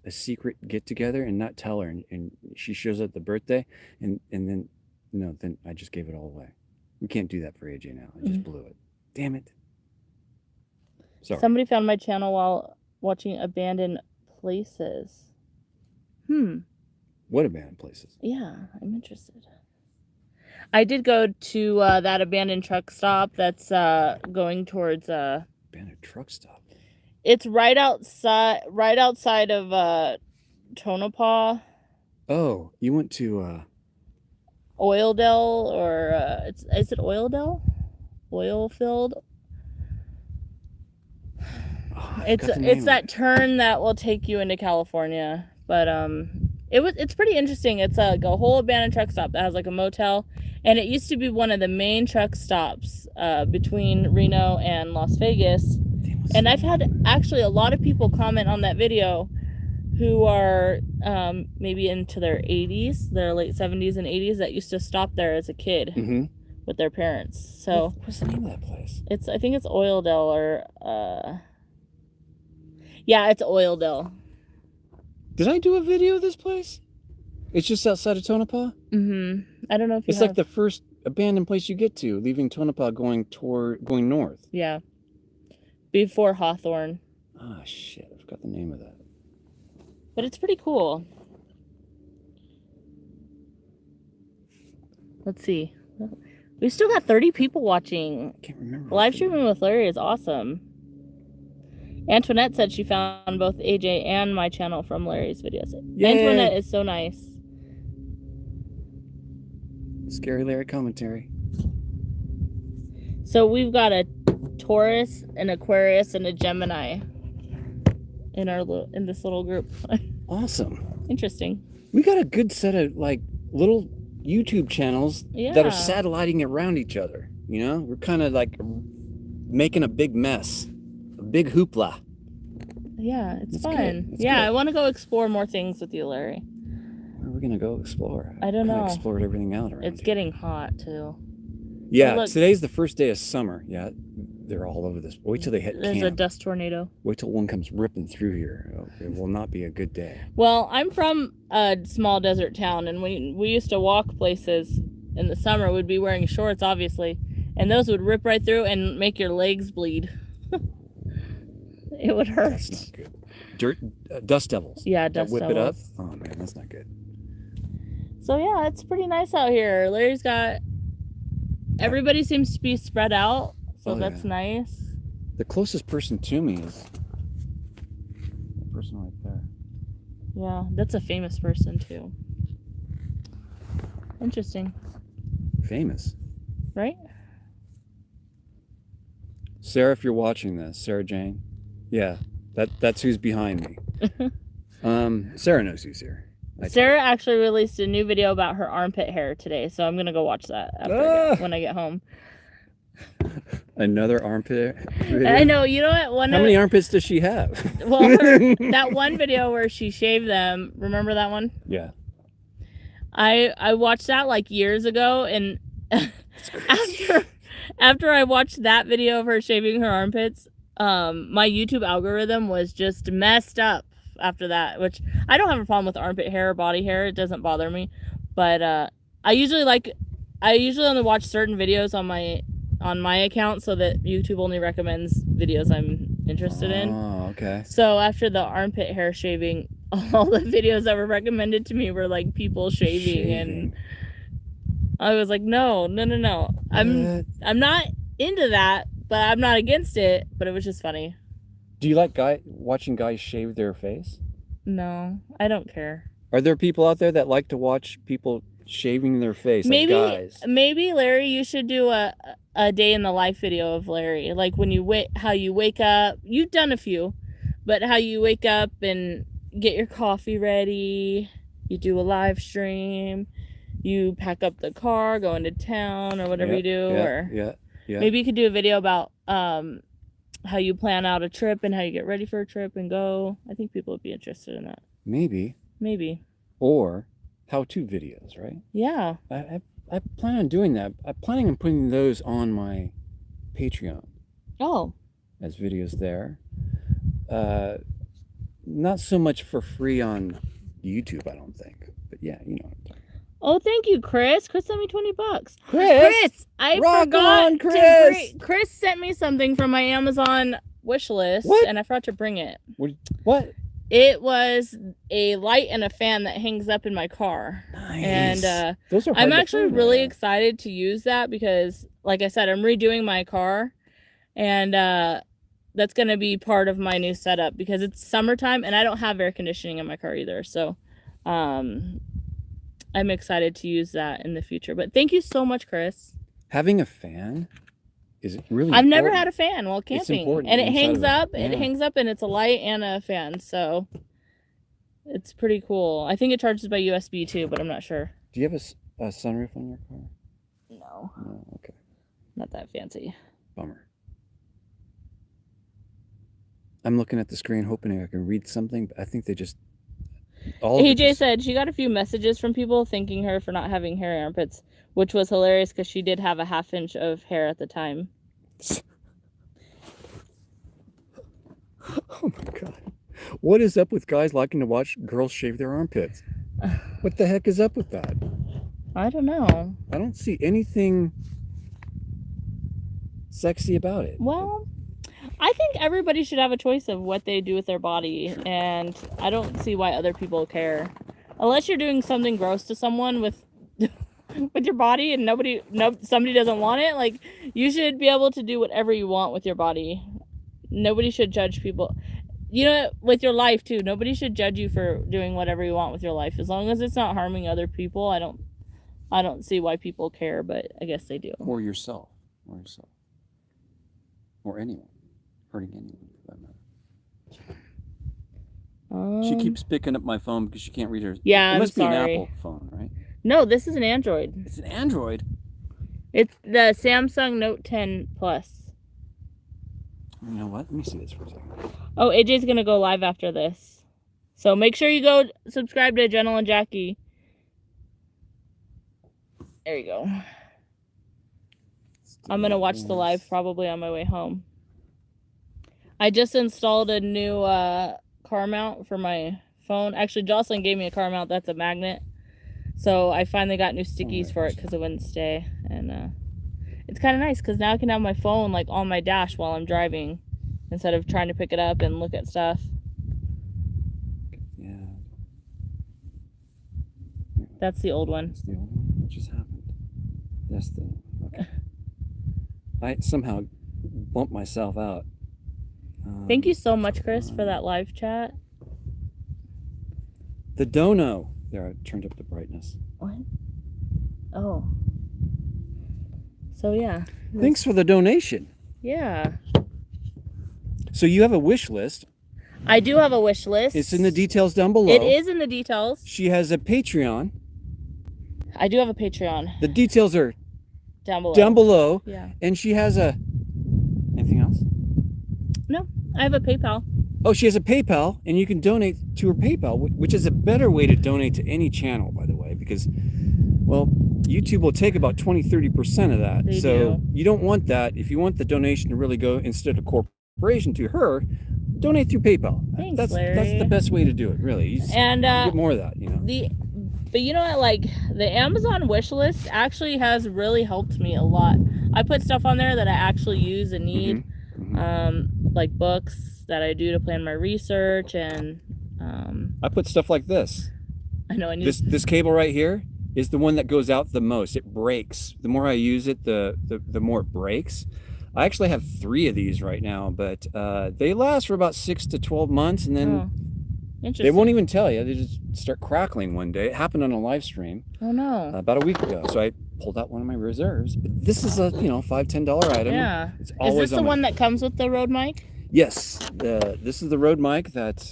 secret get together and not tell her. And she shows up at the birthday and then, then I just gave it all away. We can't do that for AJ now. I just blew it. Damn it. Sorry. Somebody found my channel while watching Abandoned Places. What abandoned places? Yeah, I'm interested. I did go to that abandoned truck stop that's going towards abandoned truck stop. It's right outside of Tonopah. Oh, you went to Oildale, or is it Oildale? Oilfield. Oh, it's that turn that will take you into California, but it's pretty interesting. It's a whole abandoned truck stop that has like a motel, and it used to be one of the main truck stops between Reno and Las Vegas. And I've had actually a lot of people comment on that video who are maybe into their 80s, their late 70s and 80s, that used to stop there as a kid with their parents. So what's the name of that place? I think it's Oildale, or yeah, it's Oildale. Did I do a video of this place? It's just outside of Tonopah? I don't know if it's like the first abandoned place you get to, leaving Tonopah going north. Yeah. Before Hawthorne. Oh shit, I forgot the name of that. But it's pretty cool. Let's see. We've still got 30 people watching. I can't remember. Live streaming with Larry is awesome. Antoinette said she found both AJ and my channel from Larry's videos. Yay. Antoinette is so nice. Scary Larry commentary. So we've got a Taurus, an Aquarius, and a Gemini in this little group. Awesome. Interesting. We got a good set of like little YouTube channels that are satelliting around each other. We're kind of like making a big mess. Big hoopla. Yeah, it's fun. Yeah, good. I want to go explore more things with you, Larry. Where are we gonna go explore? I don't know. Explored everything out around. It's getting hot too. Yeah, today's the first day of summer. Yeah, they're all over this. Wait till they hit camp. There's a dust tornado. Wait till one comes ripping through here. It will not be a good day. Well, I'm from a small desert town, and we used to walk places in the summer. We'd be wearing shorts, obviously, and those would rip right through and make your legs bleed. It would hurt. That's not good. Dust devils. Yeah, dust whip devils. It up. Oh man, that's not good. So yeah, it's pretty nice out here. Larry's got. Everybody seems to be spread out, so that's nice. The closest person to me is the person right there. Yeah, that's a famous person too. Interesting. Famous. Right? Sarah, if you're watching this, Sarah Jane. Yeah, that's who's behind me. Sarah knows who's here. Sarah actually released a new video about her armpit hair today, so I'm gonna go watch that when I get home. Another armpit video? I know. You know what? How many armpits does she have? Well, that one video where she shaved them. Remember that one? Yeah. I watched that like years ago, and It's crazy. after I watched that video of her shaving her armpits, my YouTube algorithm was just messed up after that, which I don't have a problem with armpit hair or body hair. It doesn't bother me. But I usually only watch certain videos on my account so that YouTube only recommends videos I'm interested in. Oh, okay. So after the armpit hair shaving, all the videos that were recommended to me were like people shaving. And I was like, no. I'm not into that, but I'm not against it. But it was just funny. Do you like watching guys shave their face? No, I don't care. Are there people out there that like to watch people shaving their face? Maybe, like guys? Maybe Larry, you should do a day in the life video of Larry, like when how you wake up. You've done a few, but how you wake up and get your coffee ready. You do a live stream. You pack up the car, go into town, or whatever you do. Yeah. Maybe you could do a video about how you plan out a trip and how you get ready for a trip and go. I think people would be interested in that. Maybe. Or how-to videos, right? Yeah. I plan on doing that. I'm planning on putting those on my Patreon. Oh. As videos there. Not so much for free on YouTube, I don't think. But yeah, you know what I'm talking about. Oh, thank you, Chris. Chris sent me $20. Chris, I rock forgot. on, Chris. Chris sent me something from my Amazon wish list, and I forgot to bring it. What? It was a light and a fan that hangs up in my car. Nice. And those are I'm actually really excited to use that because, like I said, I'm redoing my car, and that's going to be part of my new setup because it's summertime and I don't have air conditioning in my car either. So I'm excited to use that in the future. But thank you so much, Chris. Having a fan is really I've important. never had a fan while camping. It's important. And it hangs up. It hangs up and it's a light and a fan. So it's pretty cool. I think it charges by USB too, but I'm not sure. Do you have a sunroof on your car? No. No, okay. Not that fancy. Bummer. I'm looking at the screen hoping I can read something, but I think they just... AJ said she got a few messages from people thanking her for not having hairy armpits, which was hilarious because she did have a ½ inch of hair at the time. Oh my God. What is up with guys liking to watch girls shave their armpits? What the heck is up with that? I don't know. I don't see anything sexy about it. Well, I think everybody should have a choice of what they do with their body, and I don't see why other people care. Unless you're doing something gross to someone with with your body and somebody doesn't want it, like, you should be able to do whatever you want with your body. Nobody should judge people. You know, with your life too, nobody should judge you for doing whatever you want with your life. As long as it's not harming other people, I don't see why people care, but I guess they do. Or yourself. Or anyone. Hurting anyone for that matter. She keeps picking up my phone because she can't read her. Yeah, it must I'm be sorry. an Apple phone, right? No, this is an Android. It's an Android? It's the Samsung Note 10 Plus. You know what? Let me see this for a second. Oh, AJ's going to go live after this. So make sure you go subscribe to Jenna and Jackie. There you go. I'm going to watch the live probably on my way home. I just installed a new car mount for my phone. Actually, Jocelyn gave me a car mount that's a magnet. So I finally got new stickies for it because it wouldn't stay. And it's kind of nice because now I can have my phone like on my dash while I'm driving instead of trying to pick it up and look at stuff. Yeah. That's the old one. That's the old one? What just happened? That's the... Okay. I somehow bumped myself out. Thank you so much, Chris, for that live chat. The dono. There, I turned up the brightness. What? Oh. So, yeah. Thanks for the donation. Yeah. So you have a wish list. I do have a wish list. It's in the details down below. It is in the details. She has a Patreon. I do have a Patreon. The details are down below. Down below. Yeah. And she has a... Anything else? No, I have a PayPal. Oh, she has a PayPal, and you can donate to her PayPal, which is a better way to donate to any channel, by the way, because Well, YouTube will take about 20-30% of that. They so do. You don't want that. If you want the donation to really go instead of corporation to her, donate through PayPal. Thanks, That's Larry. the best way to do it, really. You get more of that, you know. But you know what, like the Amazon wish list actually has really helped me a lot. I put stuff on there that I actually use and need, like books that I do to plan my research, and I put stuff like this. I know I need this cable right here is the one that goes out the most. It breaks. The more I use it, the more it breaks. I actually have 3 of these right now, but they last for about 6 to 12 months, and then they won't even tell you. They just start crackling one day. It happened on a live stream. Oh no! About a week ago. So I pulled out one of my reserves. But this is a $5-10 item. Yeah. It's always is this the one that comes with the Rode mic? Yes. This is the Rode mic that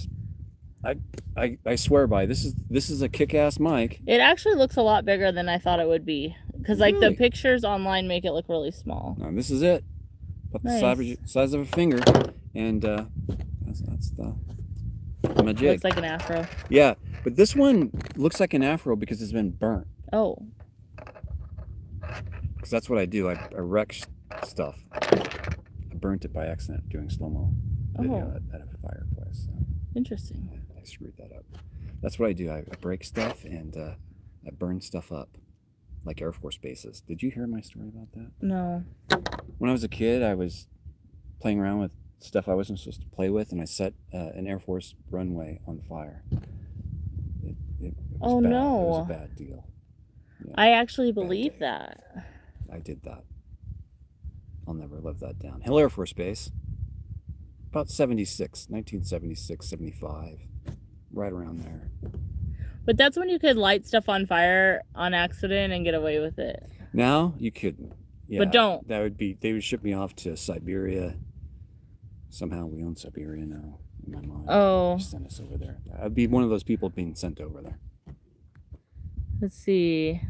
I swear by. This is a kick-ass mic. It actually looks a lot bigger than I thought it would be, because like the pictures online make it look really small. No, this is it. About the size of a finger, and that's the magic. Looks like an afro. Yeah, but this one looks like an afro because it's been burnt. Oh. Because that's what I do. I wreck stuff. I burnt it by accident doing slow-mo video at a fireplace. So. Interesting. I screwed that up. That's what I do. I break stuff and I burn stuff up, like Air Force bases. Did you hear my story about that? No. When I was a kid, I was playing around with stuff I wasn't supposed to play with, and I set an Air Force runway on fire. It was bad. No. It was a bad deal. Yeah, I actually believe that. I did that. I'll never live that down. Hill Air Force Base. About 1976, 75. Right around there. But that's when you could light stuff on fire on accident and get away with it. Now, you couldn't. Yeah, but don't. They would ship me off to Siberia. Somehow we own Siberia now in my mind. Oh. Send us over there. I'd be one of those people being sent over there. Let's see.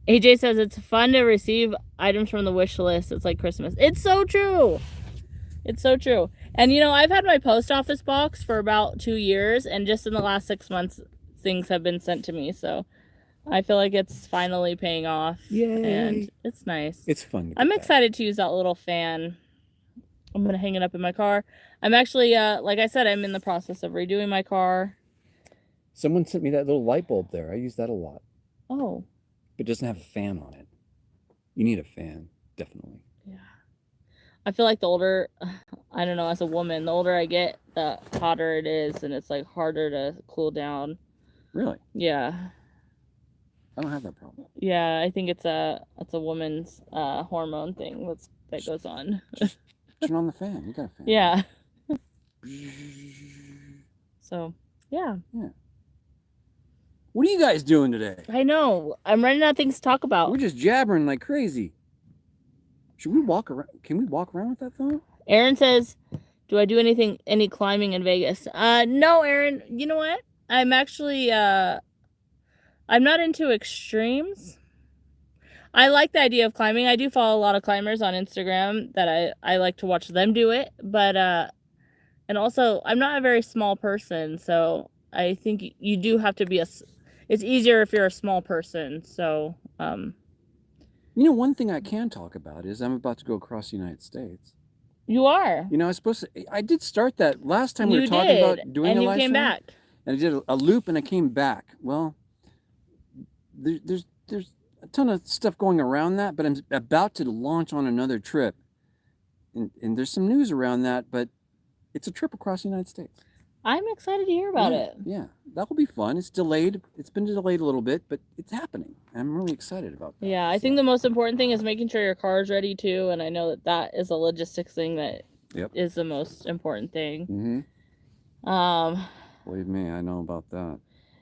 AJ says it's fun to receive items from the wish list. It's like Christmas. It's so true. It's so true. And I've had my post office box for about 2 years, and just in the last 6 months, things have been sent to me. So I feel like it's finally paying off. Yay. And it's nice. It's fun. I'm excited to use that little fan. I'm going to hang it up in my car. I'm actually, like I said, I'm in the process of redoing my car. Someone sent me that little light bulb there. I use that a lot. Oh. But it doesn't have a fan on it. You need a fan, definitely. Yeah. I feel like the older, I don't know, as a woman, the older I get, the hotter it is, and it's like harder to cool down. Really? Yeah. I don't have that problem. Yeah, I think it's a woman's hormone thing that goes on. Just turn on the fan. You got a fan. Yeah. So, yeah. What are you guys doing today? I know. I'm running out of things to talk about. We're just jabbering like crazy. Should we walk around? Can we walk around with that phone? Aaron says, do I do any climbing in Vegas? No, Aaron. You know what? I'm actually, I'm not into extremes. I like the idea of climbing. I do follow a lot of climbers on Instagram that I like to watch them do it. But, and also, I'm not a very small person, so I think you do have to be it's easier if you're a small person, so, one thing I can talk about is I'm about to go across the United States. You are. I did start that last time we were talking about doing a live stream. And you came back. And I did a loop and I came back. Well, there's a ton of stuff going around that, but I'm about to launch on another trip. And there's some news around that, but it's a trip across the United States. I'm excited to hear about it. Yeah, that will be fun. It's delayed. It's been delayed a little bit, but it's happening. I'm really excited about that. Yeah, I think the most important thing is making sure your car is ready too, and I know that is a logistics thing that is the most important thing. Mm-hmm. Believe me, I know about that.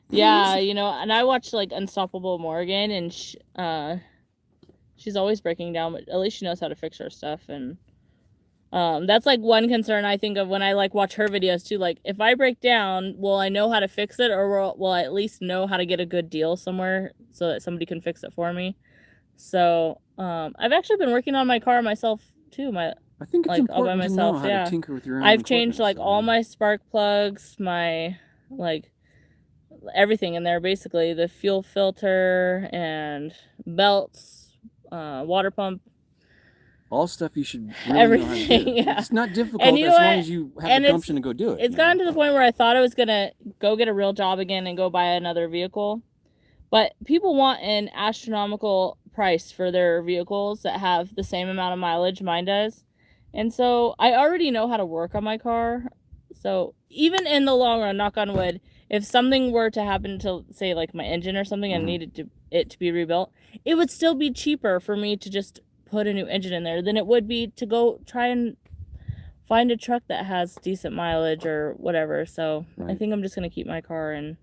Yeah, and I watched like Unstoppable Morgan, and she's always breaking down, but at least she knows how to fix her stuff, and that's like one concern I think of when I like watch her videos too. Like, if I break down, will I know how to fix it, or will I at least know how to get a good deal somewhere so that somebody can fix it for me? So I've actually been working on my car myself too. I think it's important all by myself. To know how to tinker with your own I've changed like all my spark plugs, my like everything in there, basically. The fuel filter and belts, water pump. All stuff you should really know how to do. Everything, yeah. It's not difficult And you know as what? long as you have And the gumption to go do it. It's gotten to the point where I thought I was going to go get a real job again and go buy another vehicle. But people want an astronomical price for their vehicles that have the same amount of mileage mine does. And so I already know how to work on my car. So even in the long run, knock on wood, if something were to happen to, say, like my engine or something and needed it to be rebuilt, it would still be cheaper for me to just put a new engine in there than it would be to go try and find a truck that has decent mileage or whatever. So I think I'm just going to keep my car. And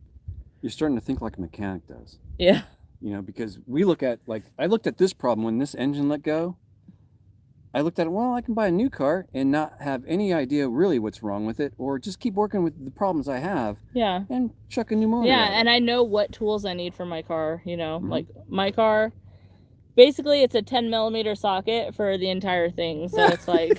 you're starting to think like a mechanic does. Yeah. You know, because we look at, like, I looked at this problem when this engine let go. I looked at it, well, I can buy a new car and not have any idea really what's wrong with it, or just keep working with the problems I have. Yeah. And chuck a new motor. Yeah, and I know what tools I need for my car, you know. Like my car, basically it's a 10 millimeter socket for the entire thing. So it's like,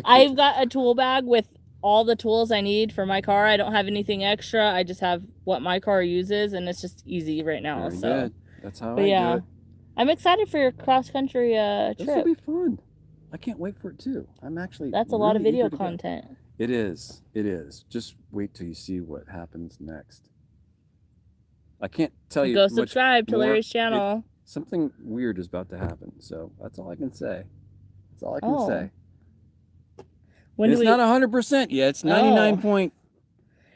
I've got a tool bag with all the tools I need for my car. I don't have anything extra. I just have what my car uses, and it's just easy right now. Very so good. That's how I do it. I'm excited for your cross-country trip. This will be fun. I can't wait for it too. I'm actually That's a lot of video content. It is. It is. Just wait till you see what happens next. I can't tell you. Go subscribe to Larry's channel. Something weird is about to happen. So that's all I can say. That's all I can say. It's not 100% yet. It's 99 point.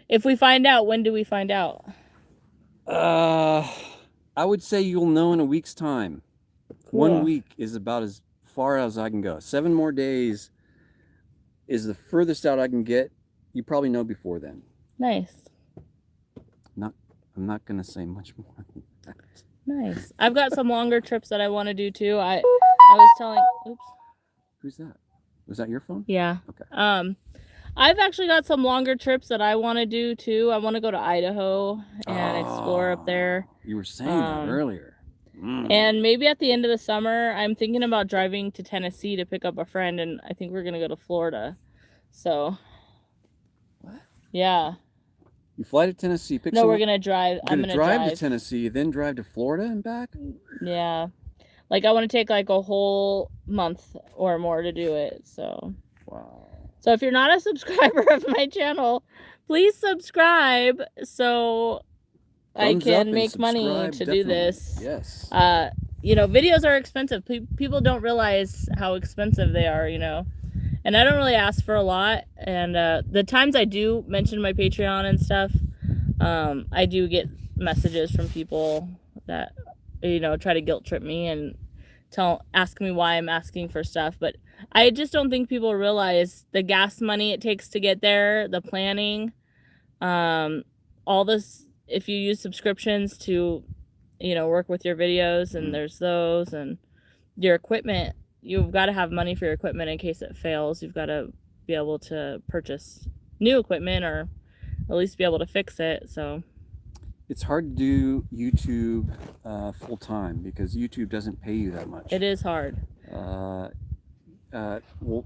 If we find out, when do we find out? I would say you'll know in a week's time. Cool. 1 week is about as far as I can go. 7 more days is the furthest out I can get. You probably know before then. Nice. I'm not going to say much more than that. Nice. I've got some longer trips that I want to do too. I was telling... Oops. Who's that? Was that your phone? Yeah. Okay. I've actually got some longer trips that I want to do too. I want to go to Idaho and explore up there. You were saying that earlier. And maybe at the end of the summer, I'm thinking about driving to Tennessee to pick up a friend, and I think we're going to go to Florida. So. What? Yeah. You fly to Tennessee, pick No, we're going to drive. I'm going to drive to Tennessee, then drive to Florida and back? Yeah. Like, I want to take like a whole month or more to do it. So. Wow. So if you're not a subscriber of my channel, please subscribe so I can make money to do this. Yes. You know, videos are expensive. People don't realize how expensive they are, you know. And I don't really ask for a lot. And the times I do mention my Patreon and stuff, I do get messages from people that, you know, try to guilt trip me and ask me why I'm asking for stuff. But I just don't think people realize the gas money it takes to get there, the planning, all this. If you use subscriptions to, you know, work with your videos, and there's those, and your equipment, you've got to have money for your equipment in case it fails. You've got to be able to purchase new equipment, or at least be able to fix it. So it's hard to do YouTube full time because YouTube doesn't pay you that much. It is hard. Well,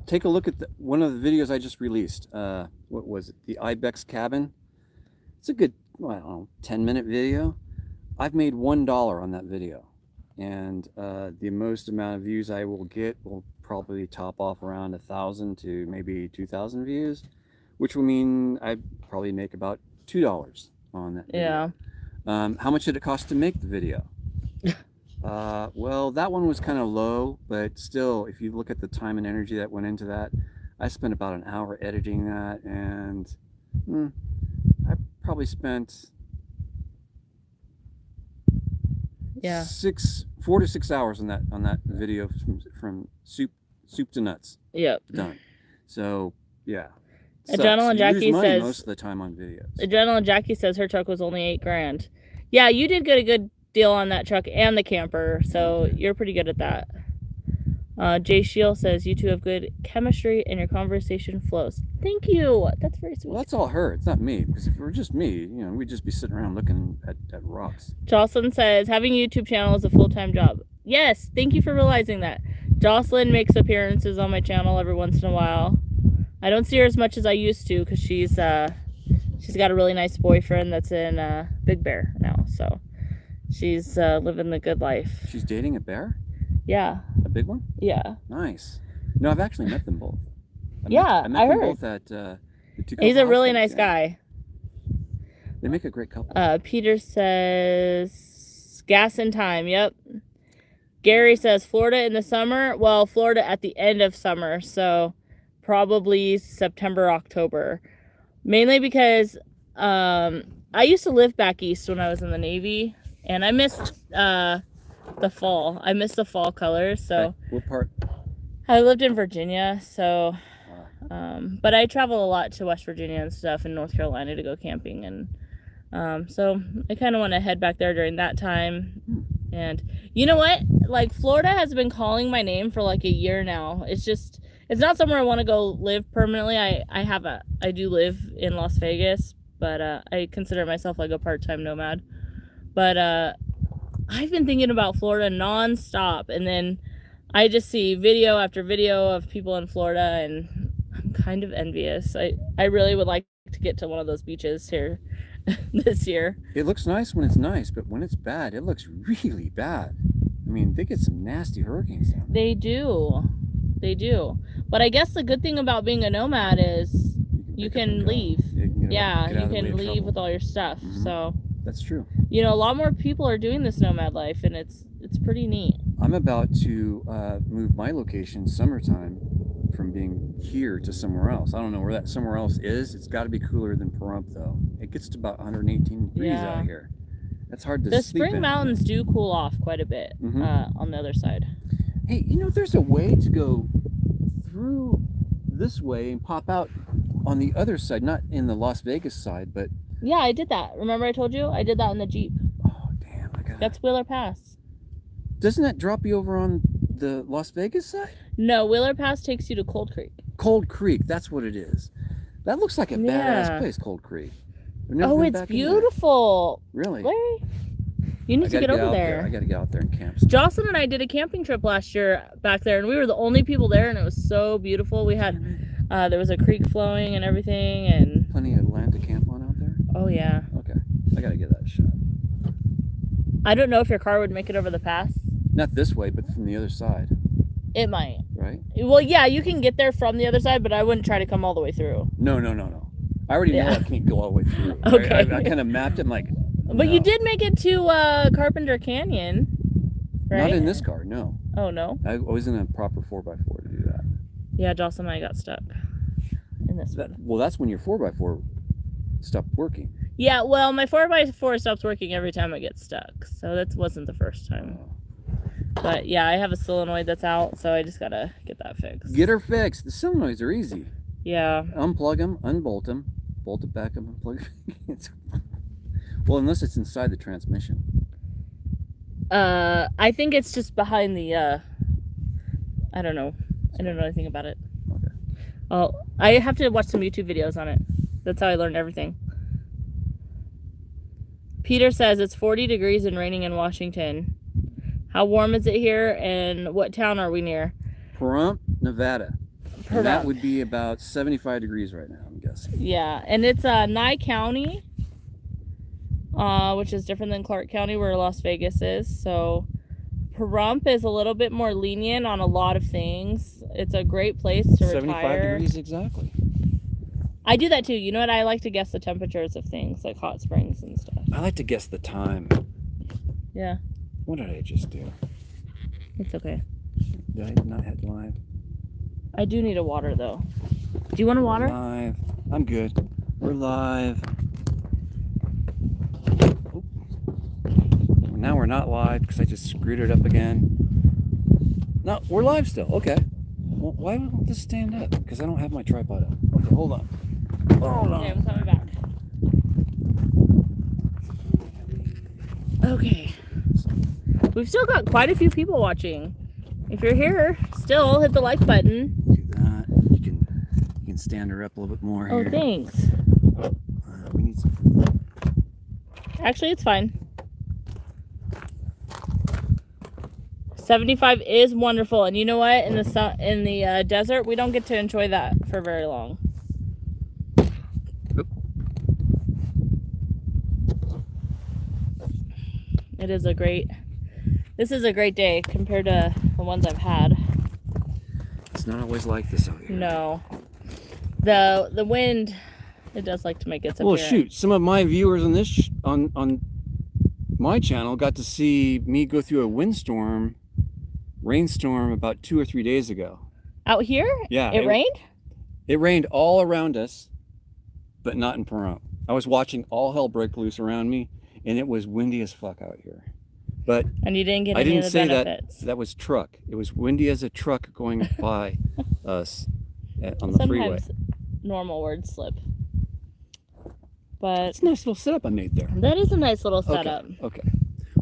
take a look at one of the videos I just released. What was it? The Ibex cabin. It's a good, well, I don't know, 10-minute video. I've made $1 on that video, and the most amount of views I will get will probably top off around 1,000 to maybe 2,000 views, which will mean I probably make about $2 on that video. Yeah. How much did it cost to make the video? Well, that one was kind of low, but still, if you look at the time and energy that went into that, I spent about an hour editing that, and I probably spent 4 to 6 hours on that video from soup to nuts. Yep. Done. So yeah. Adrenaline Jackie says most of the time on videos. Adrenaline Jackie says her truck was only $8,000. Yeah, you did get a good deal on that truck and the camper, so you're pretty good at that. Jay Shield says you two have good chemistry and your conversation flows. Thank you. That's very sweet. Well, that's all her. It's not me, because if it were just me, you know, we'd just be sitting around looking at rocks. Jocelyn says having a YouTube channel is a full-time job. Yes, thank you for realizing that. Jocelyn makes appearances on my channel every once in a while. I don't see her as much as I used to because she's she's got a really nice boyfriend that's in Big Bear now. So she's living the good life. She's dating a bear? Yeah. A big one? Yeah. Nice. No, I've actually met them both. I heard. them both at the two He's a really houses, nice guy. They make a great couple. Peter says gas in time. Yep. Gary says Florida in the summer. Well, Florida at the end of summer, so probably September, October. Mainly because I used to live back east when I was in the Navy, and I missed the fall. I missed the fall colors. So what part? I lived in Virginia, so but I travel a lot to West Virginia and stuff, in North Carolina to go camping, and so I kind of want to head back there during that time. And you know what? Like, Florida has been calling my name for like a year now. It's not somewhere I want to go live permanently. I do live in Las Vegas, but I consider myself like a part-time nomad. But I've been thinking about Florida nonstop, and then I just see video after video of people in Florida, and I'm kind of envious. I really would like to get to one of those beaches here this year. It looks nice when it's nice, but when it's bad, it looks really bad. I mean, they get some nasty hurricanes down there. They do. But I guess the good thing about being a nomad is you can leave. You can leave with all your stuff. Mm-hmm. So that's true. You know, a lot more people are doing this nomad life, and it's pretty neat. I'm about to move my location summertime from being here to somewhere else. I don't know where that somewhere else is. It's got to be cooler than Pahrump, though. It gets to about 118 degrees out here. That's hard to sleep in. The spring mountains do cool off quite a bit on the other side. Hey, you know, there's a way to go through this way and pop out on the other side, not in the Las Vegas side, but... Yeah, I did that. Remember I told you? I did that in the Jeep. Oh, damn. That's Wheeler Pass. Doesn't that drop you over on the Las Vegas side? No, Wheeler Pass takes you to Cold Creek. Cold Creek, that's what it is. That looks like a badass place, Cold Creek. Oh, it's beautiful. Really? Larry, you need to get over there. I got to get out there and camp. Jocelyn and I did a camping trip last year back there, and we were the only people there, and it was so beautiful. We had, there was a creek flowing and everything, and... Plenty of land to camp on out there? Oh, yeah. Okay. I got to get that shot. I don't know if your car would make it over the pass. Not this way, but from the other side. It might. Right? Well, yeah, you can get there from the other side, but I wouldn't try to come all the way through. No. I already know I can't go all the way through. Okay. I kind of mapped it. I'm like, But you did make it to Carpenter Canyon, right? Not in this car, no. Oh, no? I was in a proper 4x4 to do that. Yeah, Jocelyn and I got stuck in this one. Well, that's when your 4x4 stopped working. Yeah, well, my 4x4 stops working every time I get stuck, so that wasn't the first time. But yeah, I have a solenoid that's out, so I just gotta get that fixed. Get her fixed. The solenoids are easy. Yeah. Unplug them, unbolt them, bolt it back up, unplug it. Well, unless it's inside the transmission. I think it's just behind the, I don't know. I don't know anything about it. Okay. Oh, I have to watch some YouTube videos on it. That's how I learned everything. Peter says it's 40 degrees and raining in Washington. How warm is it here, and what town are we near? Pahrump, Nevada. And that would be about 75 degrees right now, I'm guessing. Yeah, and it's Nye County, which is different than Clark County where Las Vegas is. So Pahrump is a little bit more lenient on a lot of things. It's a great place to 75 retire. Degrees exactly. I do that too. You know what? I like to guess the temperatures of things, like hot springs and stuff. I like to guess the time. Yeah. What did I just do? It's okay. Did I not hit live? I do need a water, though. Do you want a water? Live. I'm good. We're live. Oh. Now we're not live because I just screwed it up again. No, we're live still. Okay. Well, why won't this stand up? Because I don't have my tripod up. Okay, hold on. Hold on. Okay, I'm coming back. Okay. We've still got quite a few people watching. If you're here, still hit the like button. Do that. You can stand her up a little bit more here. Oh, thanks. We need some. Actually, it's fine. 75 is wonderful, and you know what? In the desert, we don't get to enjoy that for very long. Oop. This is a great day compared to the ones I've had. It's not always like this out here. No. The wind, it does like to make its appearance. Well, shoot, some of my viewers on this on my channel got to see me go through a rainstorm about 2 or 3 days ago. Out here? Yeah. It rained? It rained all around us, but not in Pahrump. I was watching all hell break loose around me, and it was windy as fuck out here. But And you didn't get I any didn't of the say benefits. that was truck. It was windy as a truck going by us on the freeway. Sometimes normal words slip. But It's a nice little setup I made there. that is a nice little setup. Okay.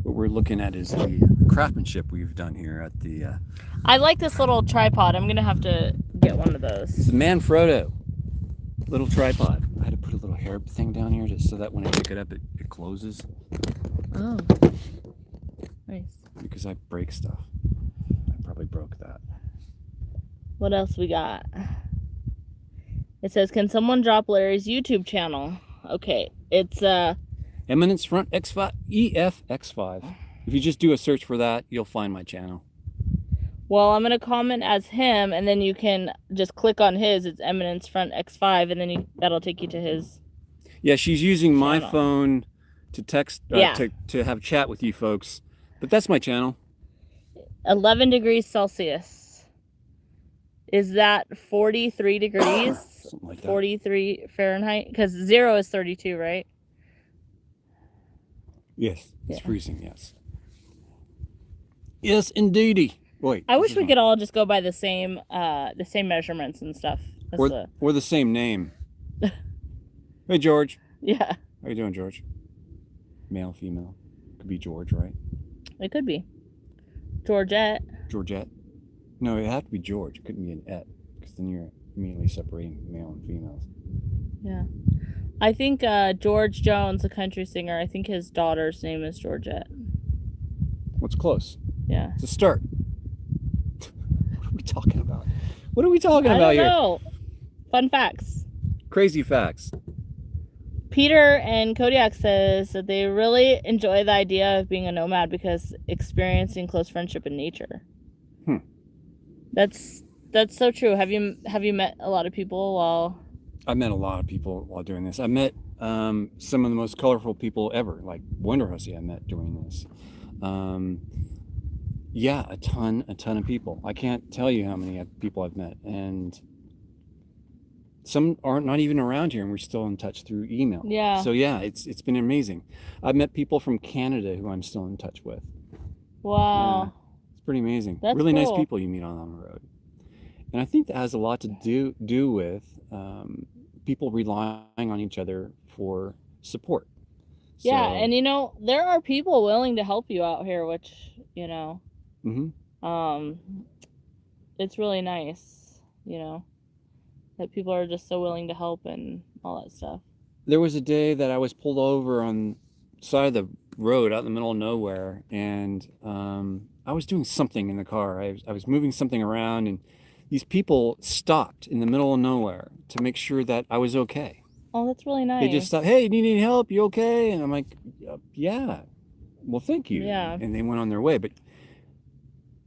What we're looking at is the craftsmanship we've done here at the... I like this little tripod. I'm going to have to get one of It's those. the Manfrotto little tripod. I had to put a little hair thing down here just so that when I pick it up, it closes. Oh. Nice. Because I break stuff. I probably broke that. What else we got? It says, can someone drop Larry's YouTube channel? Okay. It's Eminence Front X5, EFX5. If you just do a search for that, you'll find my channel. well, I'm going to comment as him, and then you can just click on his. It's Eminence Front X5, and then that'll take you to his. Yeah, she's using my channel. phone to text, Yeah. to have chat with you folks. But that's my channel. 11 degrees Celsius. Is that 43 degrees? Something like that. 43 Fahrenheit? Because 0 is 32, right? Yes, it's Yeah. freezing, yes. Yes, indeedy. Wait. I this wish is we on. could all just go by the same measurements and stuff. That's Or the same name. Hey, George. yeah, How you doing, George? Male, female. Could be George, right? it could be. Georgette. Georgette. No, it'd have to be George. It couldn't be an et, because then you're immediately separating male and females. Yeah. I think George Jones, a country singer, I think his daughter's name is Georgette. What's close? Yeah. It's a start. What are we talking about? What are we talking I about don't here? know. Fun facts. Crazy facts. Peter and Kodiak says that they really enjoy the idea of being a nomad because experiencing close friendship in nature. Hmm. That's so true. Have you met a lot of people while? I met a lot of people while doing this. I met some of the most colorful people ever, like Wonder Hussy I met doing this. Yeah, a ton of people. I can't tell you how many people I've met, and some aren't not even around here, and we're still in touch through email. Yeah. So yeah, it's been amazing. I've met people from Canada who I'm still in touch with. Wow. Yeah, it's pretty amazing. That's really nice cool. people you meet on the road, and I think that has a lot to do with people relying on each other for support. Yeah, So, and there are people willing to help you out here, which mhm. it's really nice, that people are just so willing to help and all that stuff. There was a day that I was pulled over on the side of the road out in the middle of nowhere, and I was doing something in the car. I was moving something around, and these people stopped in the middle of nowhere to make sure that I was okay. Oh, that's really nice. They just stopped. Hey, you need any help? You okay? And I'm like, yeah. Well, thank you. Yeah. And they went on their way. But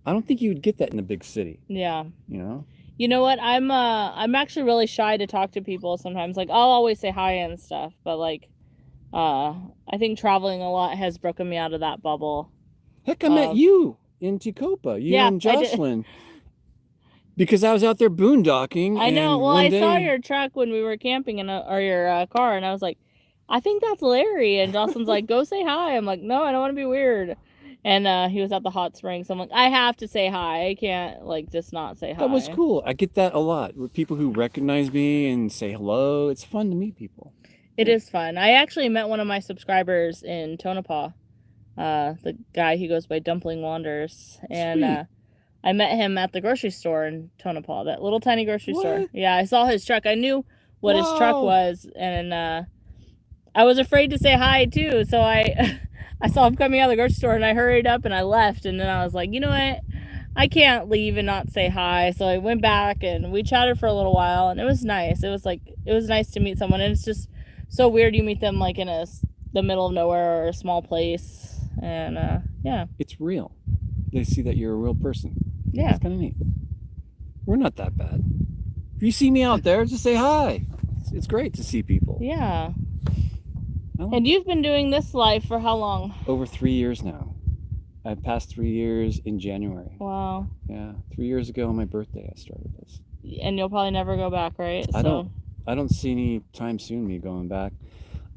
I don't think you would get that in a big city. Yeah. You know? You know what? I'm actually really shy to talk to people sometimes. Like, I'll always say hi and stuff, but I think traveling a lot has broken me out of that bubble. Heck, I met you in Tacoma. You Yeah, and Jocelyn. Because I was out there boondocking. I know. and Well, one I saw day- your truck when we were camping or your car, and I was like, I think that's Larry. And Jocelyn's like, go say hi. I'm like, no, I don't want to be weird. And he was at the hot springs. So I'm like, I have to say hi. I can't just not say hi. That was cool. I get that a lot. With people who recognize me and say hello. It's fun to meet people. It is fun. I actually met one of my subscribers in Tonopah. The guy who goes by Dumpling Wanders. And Sweet. I met him at the grocery store in Tonopah, that little tiny grocery store. What? Yeah, I saw his truck. I knew what his truck Wow. was, and I was afraid to say hi too. So I saw him coming out of the grocery store, and I hurried up and I left. And then I was like, you know what? I can't leave and not say hi. So I went back and we chatted for a little while, and it was nice. It was nice to meet someone, and it's just so weird you meet them in the middle of nowhere or a small place, And yeah. It's real. They see that you're a real person. Yeah. It's kind of neat. We're not that bad. If you see me out there, just say hi. It's great to see people. Yeah. And you've been doing this life for how long? Over 3 years now. I passed 3 years in January. Wow. Yeah, 3 years ago on my birthday, I started this. And you'll probably never go back, right? I don't see any time soon me going back.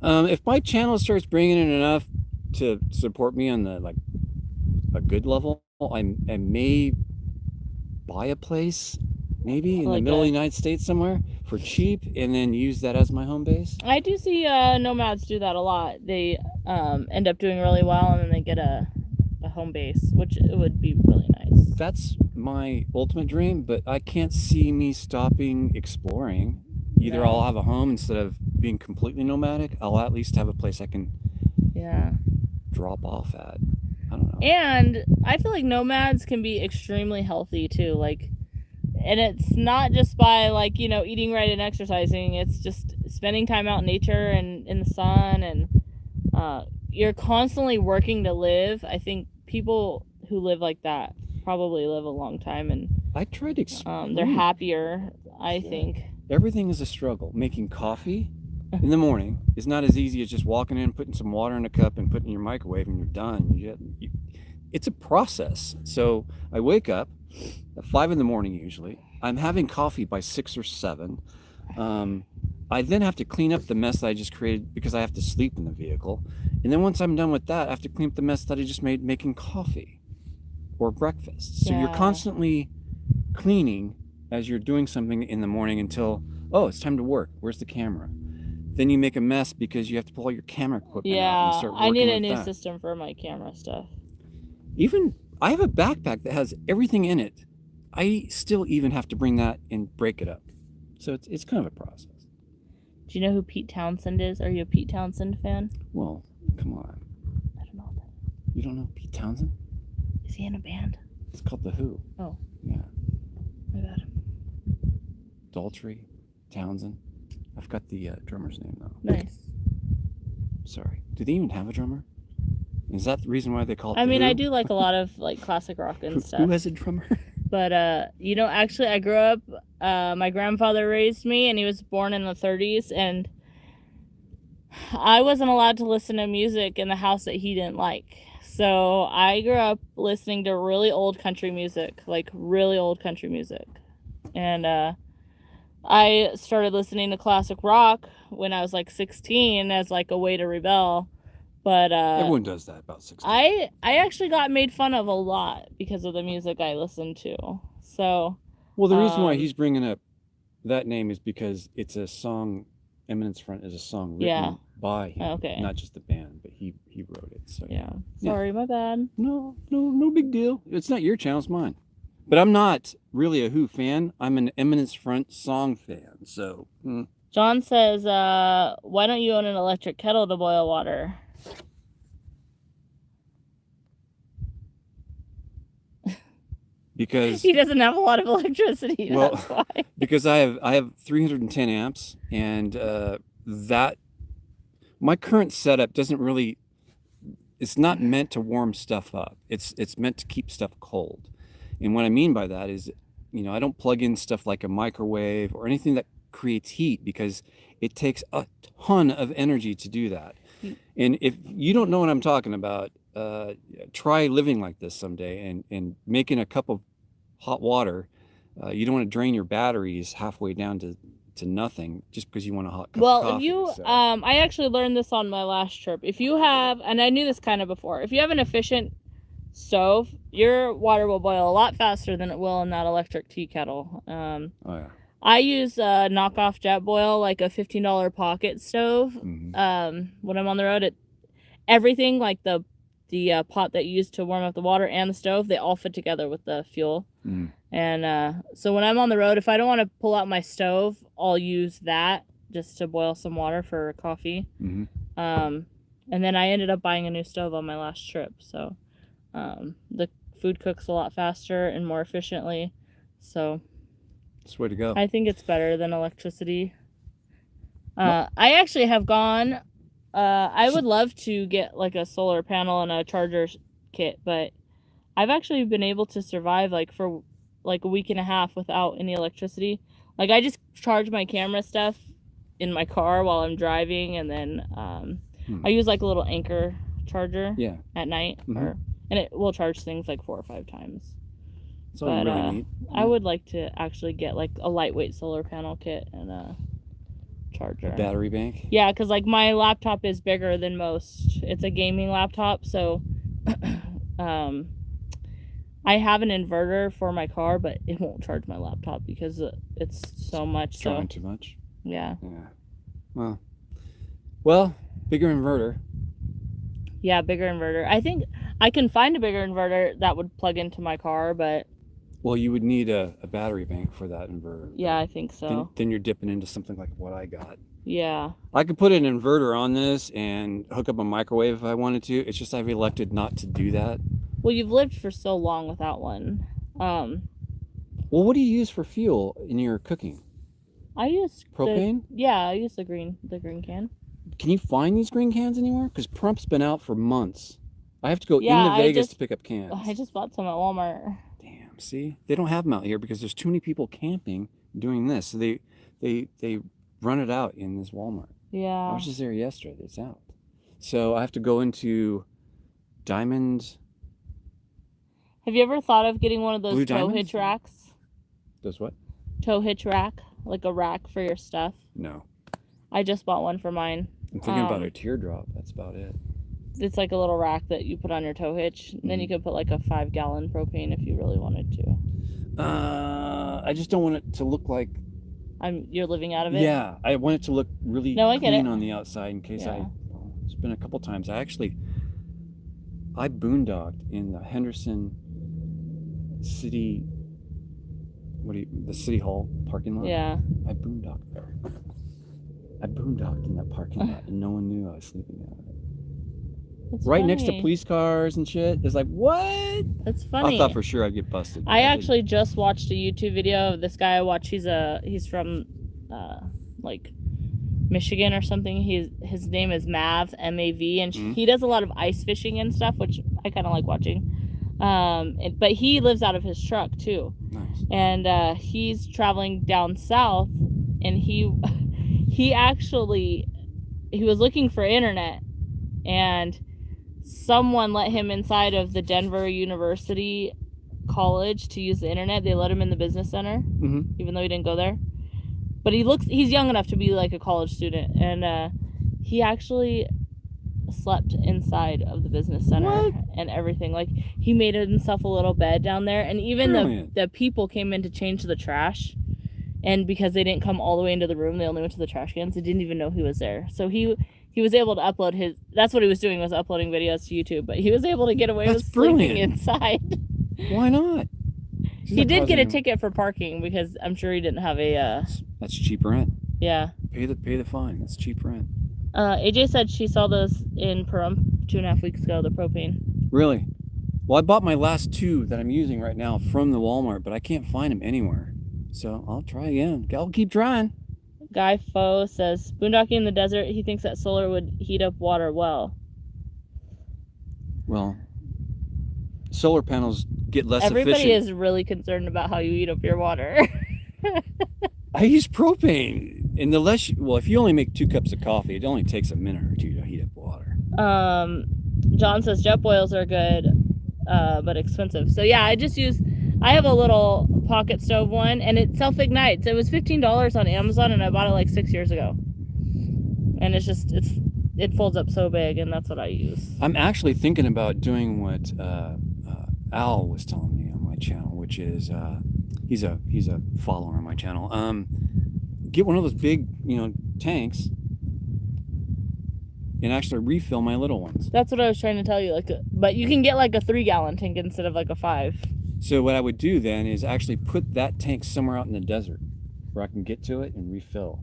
If my channel starts bringing in enough to support me on the a good level, I may buy a place, maybe in the middle of the United States somewhere for cheap, and then use that as my home base. I do see nomads do that a lot. They end up doing really well, and then they get a home base, which it would be really nice. That's my ultimate dream, but I can't see me stopping exploring. Either I'll have a home instead of being completely nomadic. I'll at least have a place I can drop off at. I don't know. And I feel like nomads can be extremely healthy too. Like, and it's not just by eating right and exercising. It's just spending time out in nature and in the sun, and you're constantly working to live. I think people who live like that probably live a long time, and I tried to explain. They're happier, I think. Everything is a struggle. Making coffee in the morning is not as easy as just walking in, putting some water in a cup, and putting it in your microwave, and you're done. It's a process. So I wake up at 5 in the morning usually. I'm having coffee by 6 or 7. I then have to clean up the mess that I just created because I have to sleep in the vehicle. And then once I'm done with that, I have to clean up the mess that I just made making coffee or breakfast. So you're constantly cleaning as you're doing something in the morning until, it's time to work. Where's the camera? Then you make a mess because you have to pull all your camera equipment out and start working I need a with new system for my camera stuff. I have a backpack that has everything in it. I still even have to bring that and break it up. So it's kind of a process. Do you know who Pete Townsend is? Are you a Pete Townsend fan? Well, come on. I don't know that. You don't know Pete Townsend? Is he in a band? It's called The Who. Oh. Yeah. My bad. Daltrey, Townsend. I've got the drummer's name though. Nice. Sorry. Do they even have a drummer? Is that the reason why they call it? I mean, I do like a lot of classic rock and stuff. Who has a drummer? But actually, I grew up. My grandfather raised me, and he was born in the 30s, and I wasn't allowed to listen to music in the house that he didn't like. So I grew up listening to really old country music, and I started listening to classic rock when I was 16 as a way to rebel. But everyone does that about 16. I actually got made fun of a lot because of the music I listened to. So well, the reason why he's bringing up that name is because it's a song. Eminence Front is a song written by him, not just the band, but he wrote it. So sorry, my bad. No big deal. It's not your channel, it's mine. But I'm not really a Who fan. I'm an Eminence Front song fan. So John says, why don't you own an electric kettle to boil water? Because he doesn't have a lot of electricity. That's why. Because I have 310 amps, and that my current setup doesn't really. It's not meant to warm stuff up. It's meant to keep stuff cold. And what I mean by that is, I don't plug in stuff like a microwave or anything that creates heat, because it takes a ton of energy to do that. And if you don't know what I'm talking about, try living like this someday and making a cup of hot water. You don't want to drain your batteries halfway down to nothing just because you want a hot cup of coffee. If you, I actually learned this on my last trip. If you have, and I knew this kind of before, if you have an efficient stove, your water will boil a lot faster than it will in that electric tea kettle. I use a knockoff Jetboil, like a $15 pocket stove. When I'm on the road, everything like the pot that you use to warm up the water and the stove, they all fit together with the fuel. And so when I'm on the road, if I don't want to pull out my stove, I'll use that just to boil some water for coffee. And then I ended up buying a new stove on my last trip. So the food cooks a lot faster and more efficiently. So that's the way to go. I think it's better than electricity. I actually have gone I would love to get like a solar panel and a charger kit, but I've actually been able to survive like for like a week and a half without any electricity. Like I just charge my camera stuff in my car while I'm driving, and then I use like a little Anchor charger at night, and it will charge things like 4 or 5 times. That's all you really need. I would like to actually get like a lightweight solar panel kit and a charger. A battery bank? Yeah, because like my laptop is bigger than most. It's a gaming laptop, so I have an inverter for my car, but it won't charge my laptop because it's so much. Drawing too much? Yeah. Yeah. Well, bigger inverter. Yeah, bigger inverter. I think I can find a bigger inverter that would plug into my car, but... Well, you would need a battery bank for that inverter. Yeah, I think so. Then you're dipping into something like what I got. Yeah. I could put an inverter on this and hook up a microwave if I wanted to. It's just I've elected not to do that. Well, you've lived for so long without one. Well, what do you use for fuel in your cooking? I use propane. I use the green can. Can you find these green cans anywhere? Because Prump's been out for months. I have to go into Vegas to pick up cans. I just bought some at Walmart. Damn, see? They don't have them out here because there's too many people camping doing this. So they run it out in this Walmart. Yeah. I was just there yesterday. It's out. So I have to go into Diamond. Have you ever thought of getting one of those Blue tow Diamonds? hitch racks? Those what? Tow hitch rack, like a rack for your stuff. No. I just bought one for mine. I'm thinking about a teardrop. That's about it. It's like a little rack that you put on your tow hitch. And then you could put like a 5-gallon propane if you really wanted to. I just don't want it to look like you're living out of it. Yeah, I want it to look really clean on the outside in case it's been a couple times. I boondogged in the Henderson City. The City Hall parking lot? Yeah. I boondogged there. I boondogged in that parking lot and no one knew I was sleeping there. That's right funny. Next to police cars and shit. It's like, what? That's funny. I thought for sure I'd get busted. I actually just watched a YouTube video of this guy I watch. He's from like Michigan or something. His name is Mav, M-A-V, and he does a lot of ice fishing and stuff, which I kind of like watching. But he lives out of his truck too. Nice. And he's traveling down south, and he was looking for internet, and someone let him inside of the Denver University College to use the internet. They let him in the business center, even though he didn't go there. But he's young enough to be like a college student, and he actually slept inside of the business center and everything. Like, he made himself a little bed down there, and even the people came in to change the trash, and because they didn't come all the way into the room, they only went to the trash cans. They didn't even know he was there. So he was able to upload that's what he was doing, was uploading videos to YouTube, but he was able to get away with sleeping inside. Why not? He did get a ticket for parking because I'm sure he didn't have a that's cheap rent. Yeah. Pay the fine. That's cheap rent. AJ said she saw those in Pahrump 2.5 weeks ago, the propane. Really? Well, I bought my last 2 that I'm using right now from the Walmart, but I can't find them anywhere. So I'll try again. I'll keep trying. Guy Foe says, boondocking in the desert, he thinks that solar would heat up water well. Well, solar panels get less Everybody efficient. is really concerned about how you heat up your water. I use propane. And if you only make 2 cups of coffee, it only takes a minute or 2 to heat up water. John says jet boils are good, but expensive. So yeah, I have a little pocket stove one, and it self-ignites. It was $15 on Amazon, and I bought it like 6 years ago. And it folds up so big, and that's what I use. I'm actually thinking about doing what Al was telling me on my channel, which is he's a follower on my channel. Get one of those big tanks and actually refill my little ones. That's what I was trying to tell you. But you can get like a 3-gallon tank instead of like a 5. So what I would do then is actually put that tank somewhere out in the desert where I can get to it and refill.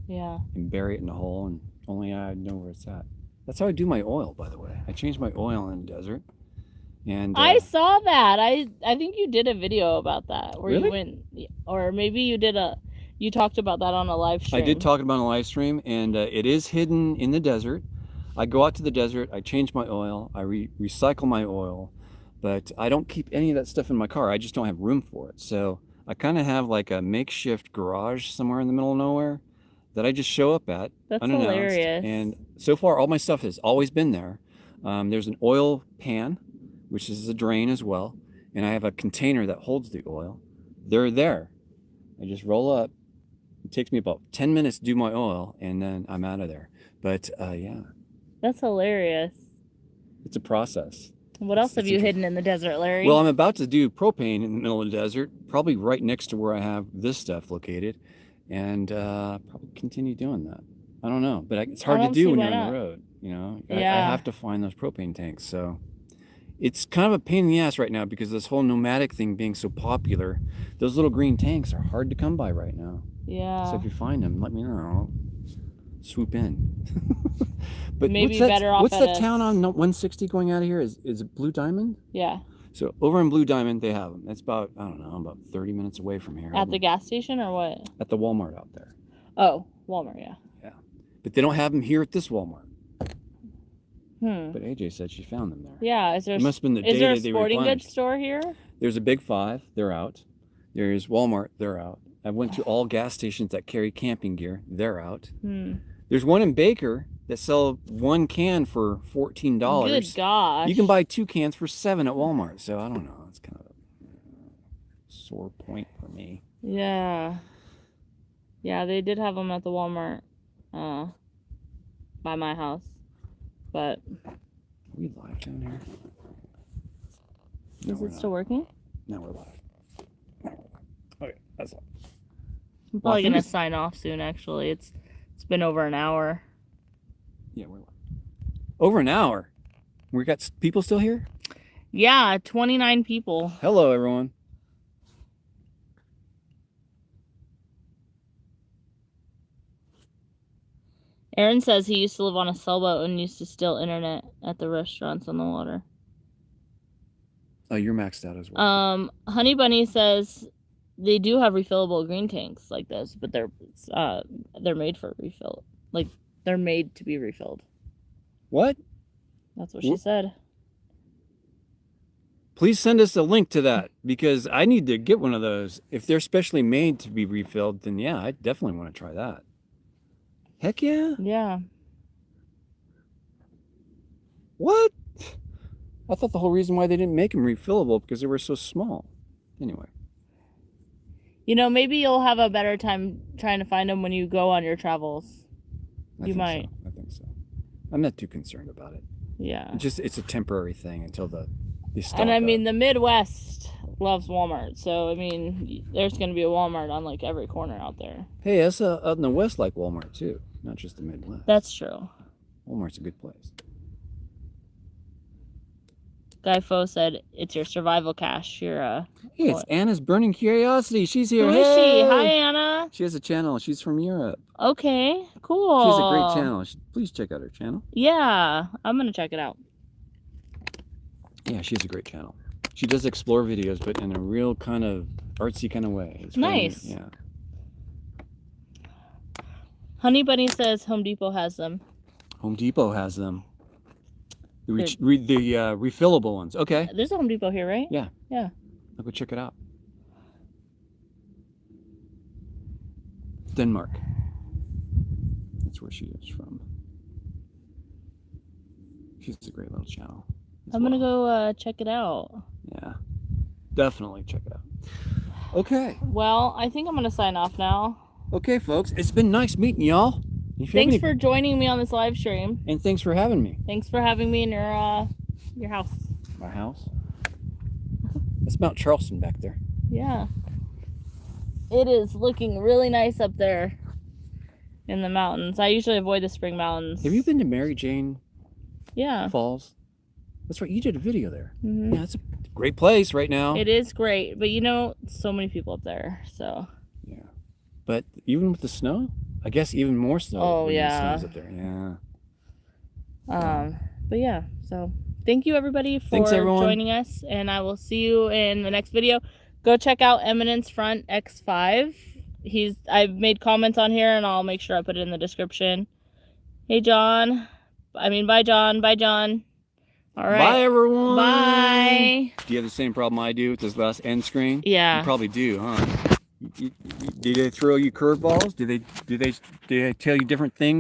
Yeah. And bury it in a hole, and only I know where it's at. That's how I do my oil, by the way. I change my oil in the desert. And I saw that. I think you did a video about that where really? You went, or maybe you talked about that on a live stream. I did talk about it on a live stream, and it is hidden in the desert. I go out to the desert, I change my oil, I recycle my oil, but I don't keep any of that stuff in my car. I just don't have room for it. So I kind of have like a makeshift garage somewhere in the middle of nowhere that I just show up at That's unannounced. hilarious. And so far, all my stuff has always been there. There's an oil pan, which is a drain as well. And I have a container that holds the oil. They're there. I just roll up. It takes me about 10 minutes to do my oil, and then I'm out of there. But yeah. That's hilarious. It's a process. What else have you hidden in the desert, Larry? Well, I'm about to do propane in the middle of the desert, probably right next to where I have this stuff located, and probably continue doing that. I don't know, but it's hard to do when you're on the road. You know, I have to find those propane tanks. So it's kind of a pain in the ass right now because this whole nomadic thing being so popular. Those little green tanks are hard to come by right now. Yeah. So if you find them, let me know. I'll swoop in. But maybe better off. What's that town on 160 going out of here? Is it Blue Diamond? Yeah. So over in Blue Diamond, they have them. That's about, I don't know, about 30 minutes away from here. At the gas station or what? At the Walmart out there. Oh, Walmart, yeah. Yeah. But they don't have them here at this Walmart. But AJ said she found them there. Yeah. It must have been the day is there a they sporting goods store here? There's a Big Five. They're out. There's Walmart. They're out. I went to all gas stations that carry camping gear. They're out. There's one in Baker that sell one can for $14. Good gosh. You can buy 2 cans for $7 at Walmart. So I don't know. It's kind of a sore point for me. Yeah. Yeah, they did have them at the Walmart by my house. But are we live down here? Is it still working? No, we're live. Okay, that's all. I'm probably gonna sign off soon. Actually, it's been over an hour. Yeah, we're live. Over an hour. We got people still here? Yeah, 29 people. Hello, everyone. Aaron says he used to live on a sailboat and used to steal internet at the restaurants on the water. Oh, you're maxed out as well. Honey Bunny says they do have refillable green tanks like this, but they're made for refill. Like, they're made to be refilled. What? That's what she said. Please send us a link to that because I need to get one of those. If they're specially made to be refilled, then yeah, I definitely want to try that. Heck yeah. Yeah. What? I thought the whole reason why they didn't make them refillable because they were so small. Anyway. You know, maybe you'll have a better time trying to find them when you go on your travels. You might. I think so. I'm not too concerned about it. Yeah. It's a temporary thing until they stop. And I mean, the Midwest loves Walmart. So, I mean, there's going to be a Walmart on like every corner out there. Hey, us out in the West like Walmart too, not just the Midwest. That's true. Walmart's a good place. Guy Fo said, it's your survival cache. Hey, it's Anna's Burning Curiosity. She's here. Who is she? Hi, Anna. She has a channel. She's from Europe. Okay, cool. She has a great channel. Please check out her channel. Yeah, I'm going to check it out. Yeah, she has a great channel. She does explore videos, but in a real kind of artsy kind of way. It's nice. Really, yeah. Honey Bunny says Home Depot has them. Home Depot has them. The refillable ones. Okay. There's a Home Depot here, right? Yeah. Yeah. I'll go check it out. Denmark. That's where she is from. She's a great little channel. I'm going to go check it out. Yeah. Definitely check it out. Okay. Well, I think I'm going to sign off now. Okay, folks. It's been nice meeting y'all. Thanks for joining me on this live stream. And thanks for having me. Thanks for having me in your house. My house? That's Mount Charleston back there. Yeah. It is looking really nice up there in the mountains. I usually avoid the spring mountains. Have you been to Mary Jane Falls? That's right. You did a video there. Mm-hmm. Yeah, it's a great place right now. It is great. But, you know, so many people up there. So. Yeah. But even with the snow? I guess even more so. Oh, yeah. Up there. Yeah. But yeah, so thank you everybody for joining us, and I will see you in the next video. Go check out Eminence Front X5. I've made comments on here, and I'll make sure I put it in the description. Hey, John. Bye, John. Bye, John. All right. Bye, everyone. Bye. Do you have the same problem I do with this last end screen? Yeah. You probably do, huh? Do they throw you curveballs? Do they tell you different things?